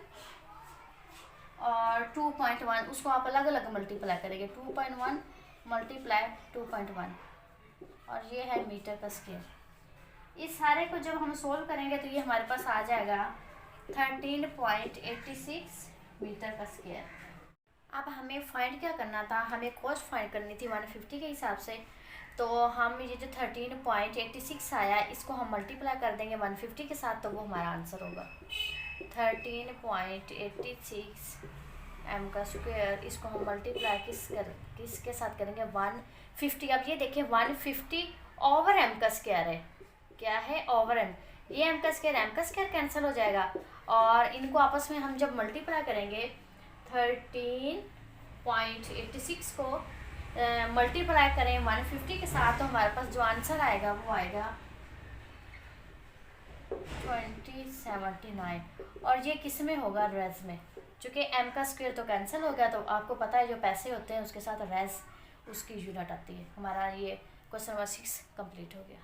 और 2.1, उसको आप अलग अलग मल्टीप्लाई करेंगे। 2.1 मल्टीप्लाई 2.1 और ये है मीटर का स्क्वायर। इस सारे को जब हम सोल्व करेंगे तो ये हमारे पास आ जाएगा 13.86 मीटर का स्क्वायर। अब हमें फाइंड क्या करना था, हमें कॉस्ट फाइंड करनी थी 150 के हिसाब से। तो हम ये जो 13.86 आया इसको हम मल्टीप्लाई कर देंगे 150 के साथ, तो वो हमारा आंसर होगा 13.86 m का स्क्वायर। इसको हम मल्टीप्लाई किसके साथ करेंगे 150। अब ये देखिए 150 ओवर m का स्क्वायर है, क्या है ओवर m। ये m का स्क्वायर कैंसिल हो जाएगा और इनको आपस में हम जब मल्टीप्लाई करेंगे 13.86 को मल्टीप्लाई करें 150 के साथ, तो हमारे पास जो आंसर आएगा वो आएगा 2079। और ये किस में होगा, रेज में। चूँकि m का स्क्वायर तो कैंसिल हो गया, तो आपको पता है जो पैसे होते हैं उसके साथ रेज उसकी यूनिट आती है। हमारा ये क्वेश्चन नंबर 6 कंप्लीट हो गया।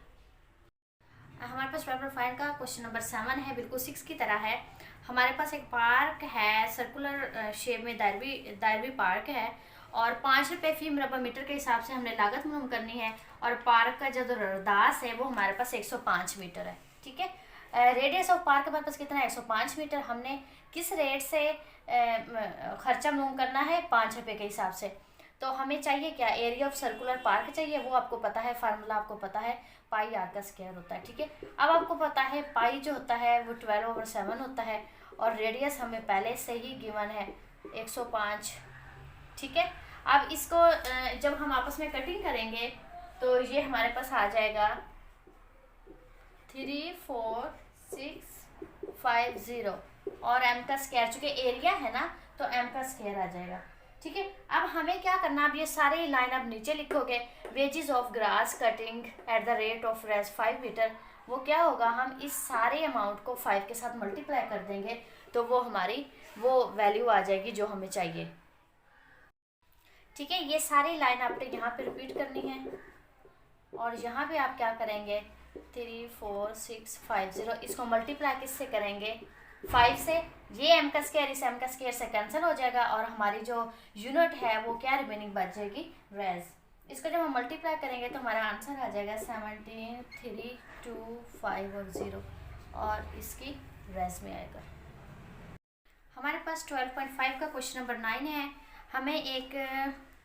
हमारे पास पेपर 5 का क्वेश्चन नंबर 7 है, बिल्कुल 6 की तरह है। हमारे पास एक पार्क है, सर्कुलर शेप में दायरवी पार्क है और 5 रुपये फी मुरबा मीटर के हिसाब से हमने लागत मालूम करनी है। और पार्क का जो रदास है वो हमारे पास 105 मीटर है, ठीक है। रेडियस ऑफ पार्क हमारे पास कितना है 105 मीटर। हमने किस रेट से खर्चा मालूम करना है 5 रुपये के हिसाब से। तो हमें चाहिए क्या, एरिया ऑफ सर्कुलर पार्क चाहिए, वो आपको पता है, फार्मूला आपको पता है, पाई आर का स्क्वायर होता है, ठीक है। अब आपको पता है पाई जो होता है वो 12/7 होता है और रेडियस हमें पहले से ही गिवन है 105, ठीक है। अब इसको जब हम आपस में कटिंग करेंगे तो ये हमारे पास आ जाएगा 34650 और m का स्क्वायर, चूँकि एरिया है ना तो m का स्क्वायर आ जाएगा, ठीक है। अब हमें क्या करना, अब ये सारे लाइन आप नीचे लिखोगे, wages of grass cutting at the rate of रेज 5 मीटर। वो क्या होगा, हम इस सारे अमाउंट को 5 के साथ मल्टीप्लाई कर देंगे तो वो हमारी वो वैल्यू आ जाएगी जो हमें चाहिए, ठीक है। ये सारी लाइन आपने यहाँ पे रिपीट करनी है और यहाँ पे आप क्या करेंगे 34650, इसको मल्टीप्लाई किससे करेंगे 5 से। ये m का स्क्वायर इस m का स्क्वायर से कैंसिल हो जाएगा और हमारी जो यूनिट है वो क्या रिमेनिंग बच जाएगी, रेज। इसको जब हम मल्टीप्लाई करेंगे तो हमारा आंसर आ जाएगा 17325 और इसकी रेज में आएगा। हमारे पास 12.5 का क्वेश्चन नंबर 9 है।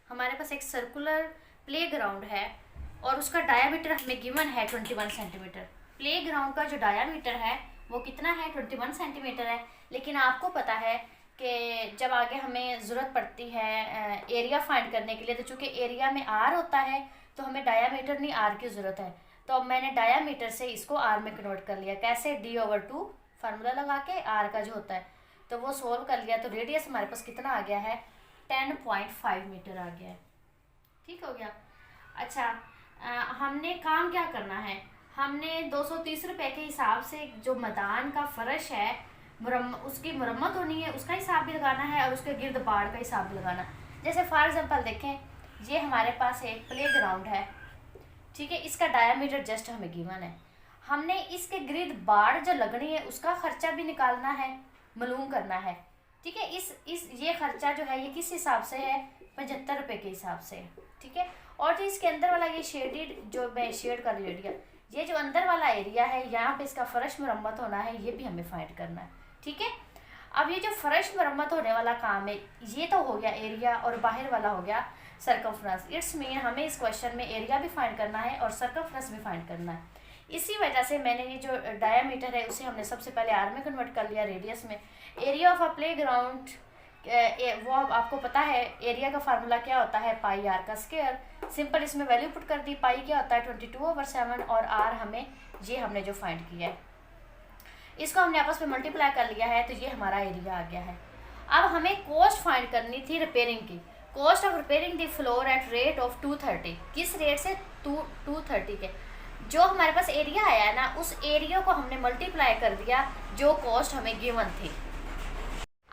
हमारे पास एक सर्कुलर प्ले ग्राउंड है और उसका डायामीटर हमें गिवन है 21 सेंटीमीटर। प्ले ग्राउंड का जो डायामीटर है वो कितना है 21 सेंटीमीटर है। लेकिन आपको पता है कि जब आगे हमें ज़रूरत पड़ती है एरिया फाइंड करने के लिए, तो चूँकि एरिया में आर होता है तो हमें डायामीटर नहीं आर की ज़रूरत है। तो अब मैंने डायामीटर से इसको आर में कन्वर्ट कर लिया। कैसे, d/2 फार्मूला लगा के आर का जो होता है तो वो सोल्व कर लिया। तो रेडियस हमारे पास कितना आ गया है 10.5 मीटर आ गया है, ठीक हो गया। अच्छा, हमने काम क्या करना है, हमने 230 रुपये के हिसाब से जो मैदान का फर्श है उसकी मरम्मत होनी है, उसका हिसाब भी लगाना है और उसके गिर्द बाड़ का हिसाब भी लगाना। जैसे फॉर एग्जांपल देखें, ये हमारे पास एक प्ले ग्राउंड है, ठीक है। इसका डायामीटर जस्ट हमें गिवन है। हमने इसके गिर्द बाड़ जो लगनी है उसका खर्चा भी निकालना है, मालूम करना है, ठीक है। ये खर्चा जो है ये किस हिसाब से है 75 रुपये के हिसाब से, ठीक है। और जो इसके अंदर वाला ये शेडेड जो मैं शेड कर एरिया, ये जो अंदर वाला एरिया है यहाँ पे इसका फर्श मरम्मत होना है, ये भी हमें फाइंड करना है, ठीक है। अब ये जो फर्श मरम्मत होने वाला काम है ये तो हो गया एरिया और बाहर वाला हो गया सर्कमफ्रेंस। इट्स मीन हमें इस क्वेश्चन में एरिया भी फाइंड करना है और सर्कमफ्रेंस भी फाइंड करना है। इसी वजह से मैंने ये जो डायामीटर है उसे हमने सबसे पहले आर में कन्वर्ट कर लिया, रेडियस में। Area of a play ground वो आपको पता है एरिया का फार्मूला क्या होता है, पाई आर का स्क्वायर। सिंपल इसमें वैल्यू पुट कर दी, पाई क्या होता है 22/7 और आर हमने जो फाइंड किया है इसको हमने आपस में मल्टीप्लाई कर लिया है तो ये हमारा एरिया आ गया है। अब हमें कॉस्ट फाइंड करनी थी रिपेयरिंग की। Cost of repairing the floor at rate of 230, किस रेट से 230 के। जो हमारे पास एरिया आया है ना उस एरिया को हमने मल्टीप्लाई कर दिया जो कॉस्ट हमें गिवन थी।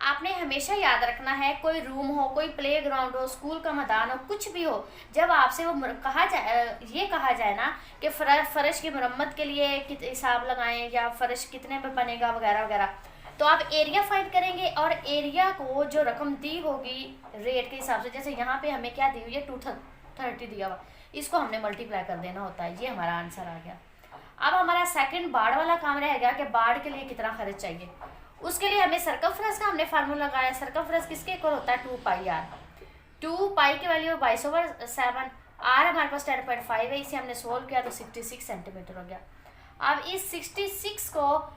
आपने हमेशा याद रखना है, कोई रूम हो, कोई प्ले ग्राउंड हो, स्कूल का मैदान हो, कुछ भी हो, जब आपसे वो ये कहा जाए ना कि फर्श की मरम्मत के लिए हिसाब लगाएं या फर्श कितने में बनेगा वगैरह वगैरह, तो आप एरिया फाइंड करेंगे और एरिया को जो रकम दी होगी रेट के हिसाब से, जैसे यहाँ पे हमें क्या दी हुई है 230 दिया हुआ, इसको हमने मल्टीप्लाई कर देना होता है। ये हमारा आंसर आ गया। अब हमारा सेकंड बाड़ वाला काम रहेगा कि बाड़ के लिए कितना खर्च चाहिए। उसके लिए हमें सर्कमफ्रेंस का हमने फार्मूला लगाया। सर्कमफ्रेंस किसके इक्वल होता है 2 पाई आर। 2 पाई की वैल्यू 22/7, आर हमारे पास 10.5 है, इसे हमने सोल्व किया तो 66 सेंटीमीटर हो गया। अब इस 66 को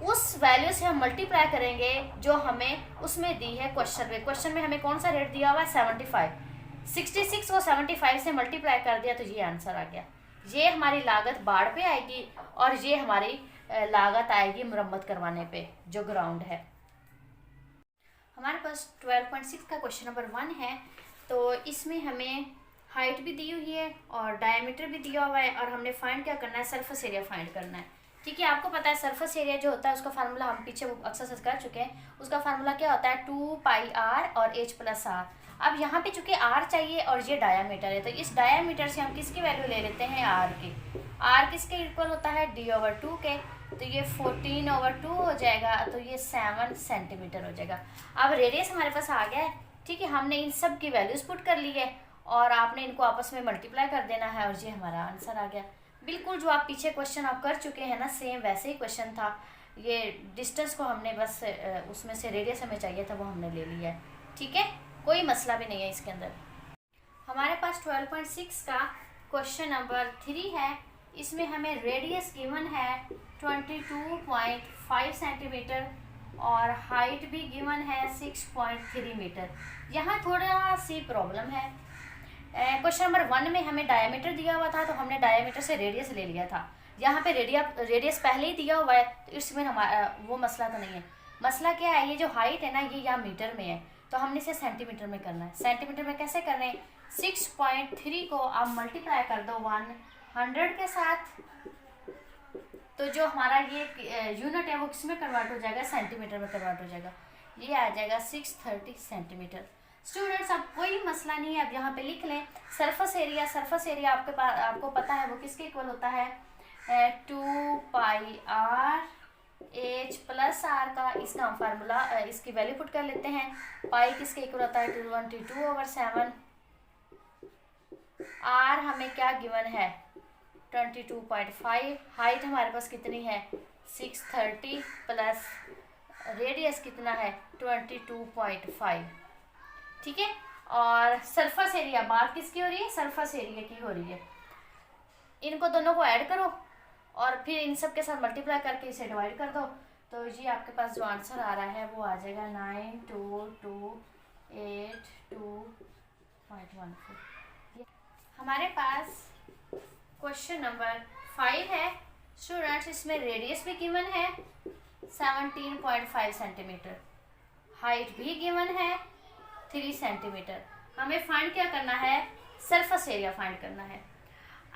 उस वैल्यू से हम मल्टीप्लाई करेंगे जो हमें उसमें दी है क्वेश्चन में। क्वेश्चन में हमें कौन सा रेट दिया हुआ है 75। 66 को 75 से मल्टीप्लाई कर दिया तो ये आंसर आ गया। ये हमारी लागत बाढ़ पे आएगी और ये हमारी लागत आएगी मरम्मत करवाने पे जो ग्राउंड है। हमारे पास 12.6 का क्वेश्चन नंबर 1 है। तो इसमें हमें हाइट भी दी हुई है और डायमीटर भी दिया हुआ है और हमने फाइंड क्या करना है, सरफेस एरिया फाइंड करना है। ठीक है, आपको पता है सरफेस एरिया जो होता है उसका फार्मूला हम पीछे एक्सरसाइज कर चुके हैं। उसका फार्मूला क्या होता है 2 पाई आर और h प्लस आर। अब यहाँ पे चूंकि आर चाहिए और ये डायामीटर है, तो इस डायामीटर से हम किसकी वैल्यू ले लेते हैं आर की। आर किसके इक्वल होता है d/2 के, तो ये 14/2 हो जाएगा, तो ये 7 सेंटीमीटर हो जाएगा। अब रेडियस हमारे पास आ गया है। ठीक है, हमने इन सब की वैल्यूज पुट कर ली है और आपने इनको आपस में मल्टीप्लाई कर देना है और ये हमारा आंसर आ गया। बिल्कुल जो आप पीछे क्वेश्चन आप कर चुके हैं ना, सेम वैसे ही क्वेश्चन था। ये डिस्टेंस को हमने बस उसमें से रेडियस हमें चाहिए था वो हमने ले लिया है। ठीक है, कोई मसला भी नहीं है इसके अंदर। हमारे पास 12.6 का क्वेश्चन नंबर 3 है। इसमें हमें रेडियस गिवन है 22.5 सेंटीमीटर और हाइट भी गिवन है 6.3 मीटर। यहाँ थोड़ा सी प्रॉब्लम है। क्वेश्चन नंबर 1 में हमें डायमीटर दिया हुआ था तो हमने डायमीटर से रेडियस ले लिया था। यहाँ पे रेडियस पहले ही दिया हुआ है तो इसमें हमारा वो मसला तो नहीं है। मसला क्या है, ये जो हाइट है ना ये यहाँ मीटर में है तो हमने इसे सेंटीमीटर में करना है। सेंटीमीटर में कैसे करना है, 6.3 को आप मल्टीप्लाई कर दो 100 के साथ, तो जो हमारा ये यूनिट है वो किसमें कन्वर्ट हो जाएगा, सेंटीमीटर में कन्वर्ट हो जाएगा। ये आ जाएगा 630 सेंटीमीटर। स्टूडेंट्स अब कोई मसला नहीं है, अब यहाँ पे लिख लें सरफेस एरिया। सरफेस एरिया आपको पता है वो किसके इक्वल होता है 2 पाई आर h प्लस आर का। इसका हम फार्मूला इसकी वैल्यू पुट कर लेते हैं। पाई किसके इक्वल होता है 22/7। आर हमें क्या गिवन है 22.5। हाइट हमारे पास कितनी है 630 प्लस रेडियस कितना है 22.5। ठीक है, और सरफेस एरिया बात किसकी हो रही है, सरफेस एरिया की हो रही है। इनको दोनों को ऐड करो और फिर इन सब के साथ मल्टीप्लाई करके इसे डिवाइड कर दो, तो ये आपके पास जो आंसर आ रहा है वो आ जाएगा 9228.14। हमारे पास क्वेश्चन नंबर 5 है। स्टूडेंट्स इसमें रेडियस भी गिवन है 17.5 सेंटीमीटर, हाइट भी गिवन है 3 सेंटीमीटर। हमें फाइंड क्या करना है, सरफेस एरिया फाइंड करना है।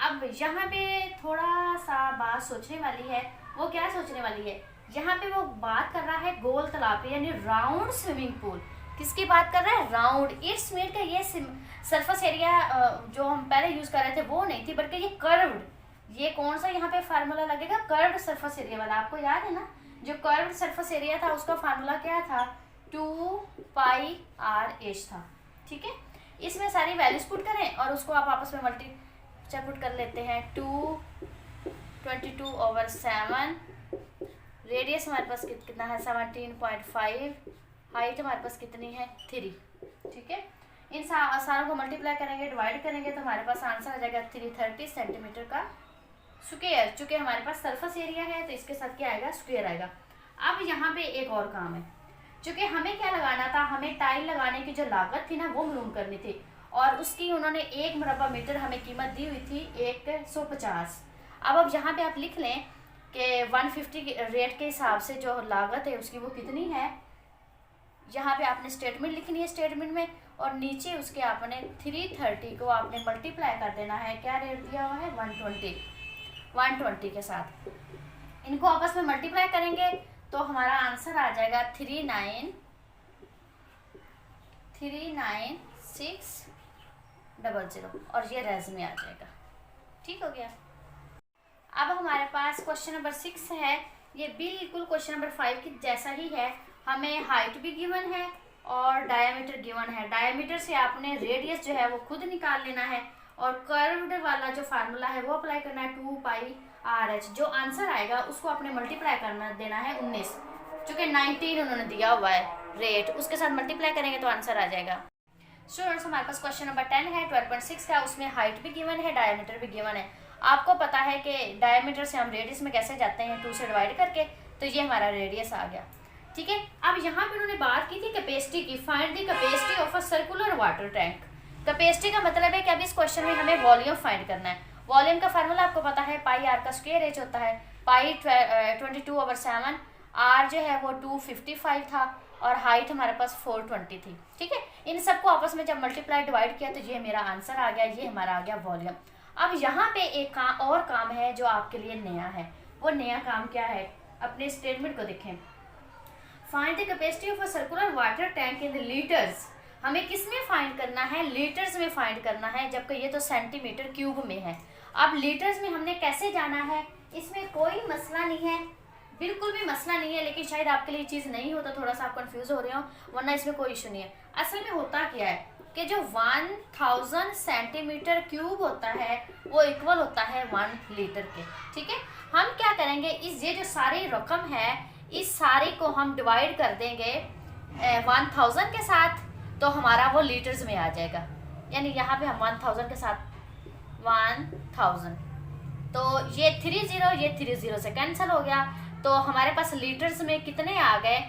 अब यहाँ पे थोड़ा सा बात सोचने वाली है। वो क्या सोचने वाली है, यहाँ पे वो बात कर रहा है गोल तालाब पे यानी राउंड स्विमिंग पूल। किसकी बात कर रहा है, राउंड। इट्स मीन का ये सरफेस एरिया जो हम पहले यूज कर रहे थे वो नहीं थी बल्कि ये कर्व्ड। ये कौन सा यहाँ पे फार्मूला लगेगा, कर्व्ड सरफेस एरिया वाला। आपको याद है ना, जो कर्व्ड सरफेस एरिया था उसका फार्मूला क्या था 2 पाई आर एच था। ठीक है, इसमें सारी वैल्यूज पुट करें और उसको आप आपस में मल्टीप्लाई पुट कर लेते हैं। 22/7, रेडियस हमारे पास कितना है 17.5, हाइट हमारे पास कितनी है 3। ठीक है, इन सारों को मल्टीप्लाई करेंगे डिवाइड करेंगे तो हमारे पास आंसर आ जाएगा 330 सेंटीमीटर का स्क्वायर। चूंकि हमारे पास सरफेस एरिया है तो इसके साथ क्या आएगा, स्क्वायर आएगा। अब यहाँ पे एक और काम है, चूंकि हमें क्या लगाना था, हमें टाइल लगाने की जो लागत थी ना वो मालूम करनी थी और उसकी उन्होंने 1 मुरब्बा मीटर हमें कीमत दी हुई थी 150। अब यहाँ पे आप लिख लें कि 150 रेट के हिसाब से जो लागत है उसकी वो कितनी है। यहाँ पे आपने स्टेटमेंट लिखनी है, स्टेटमेंट में, और नीचे उसके आपने 330 को आपने मल्टीप्लाई कर देना है। क्या रेट दिया हुआ है 120 के साथ। इनको आपस में मल्टीप्लाई करेंगे तो हमारा आंसर आ जाएगा 39 39600 और ये रेज में आ जाएगा। ठीक हो गया। अब हमारे पास क्वेश्चन नंबर 6 है, ये बिल्कुल क्वेश्चन नंबर 5 की जैसा ही है। हमें हाइट भी गिवन है और डायमीटर गिवन है। डायमीटर से आपने रेडियस जो है वो खुद निकाल लेना है और कर्व्ड वाला जो फार्मूला है वो अप्लाई करना है 2πRh। जो आंसर आएगा उसको आपने मल्टीप्लाई करना देना है 19, चूँकि 19 उन्होंने दिया हुआ है रेट, उसके साथ मल्टीप्लाई करेंगे तो आंसर आ जाएगा। स्टूडेंट्स हमारे पास क्वेश्चन नंबर 10 है 12.6 का, उसमें हाइट भी गिवन है, डायमीटर भी गिवन है। आपको पता है कि डायमीटर से हम रेडियस में कैसे जाते हैं, 2 से डिवाइड करके, तो ये हमारा रेडियस आ गया। ठीक है, अब यहाँ पे उन्होंने बात की थी कैपेसिटी की, find the capacity of a circular water tank. Capacity का मतलब है कि अब इस क्वेश्चन में हमें वॉल्यूम फाइंड करना है। वॉल्यूम का फार्मूला आपको पता है πr का स्क्वायर एच होता है, पाई 22/7, r जो है वो 255 था और हाइट हमारे पास 420 थी। ठीक है, इन सबको आपस में जब मल्टीप्लाई डिवाइड किया तो ये मेरा आंसर आ गया, ये हमारा आ गया वॉल्यूम। अब यहाँ पे एक और काम है जो आपके लिए नया है। वो नया काम क्या है, अपने स्टेटमेंट को देखें। Find the capacity of a circular water tank in litres. हमें किस में फाइंड करना है, लीटर्स में फाइंड करना है, जबकि ये तो सेंटीमीटर क्यूब में है। अब लीटर्स में हमने कैसे जाना है, इसमें कोई मसला नहीं है, बिल्कुल भी मसला नहीं है, लेकिन शायद आपके लिए चीज़ नहीं हो तो थोड़ा सा आप कंफ्यूज हो रहे हो, वरना इसमें कोई इशू नहीं है। असल में होता क्या है कि जो 1000 सेंटीमीटर क्यूब होता है वो इक्वल होता है 1 लीटर के। ठीक है, हम क्या करेंगे, इस ये जो सारी रकम है इस सारी को हम डिवाइड कर देंगे 1000 के साथ, तो हमारा वो लीटर्स में आ जाएगा। यानी यहाँ पे हम 1000 के साथ 1000, तो ये 30 से कैंसिल हो गया, तो हमारे पास लीटर्स में कितने आ गए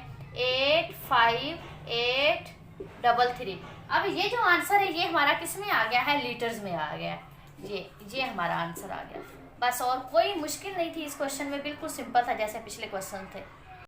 85833। अब ये जो आंसर है ये हमारा किस में आ गया है, लीटर्स में आ गया। ये हमारा आंसर आ गया बस, और कोई मुश्किल नहीं थी इस क्वेश्चन में, बिल्कुल सिंपल था जैसे पिछले क्वेश्चन थे।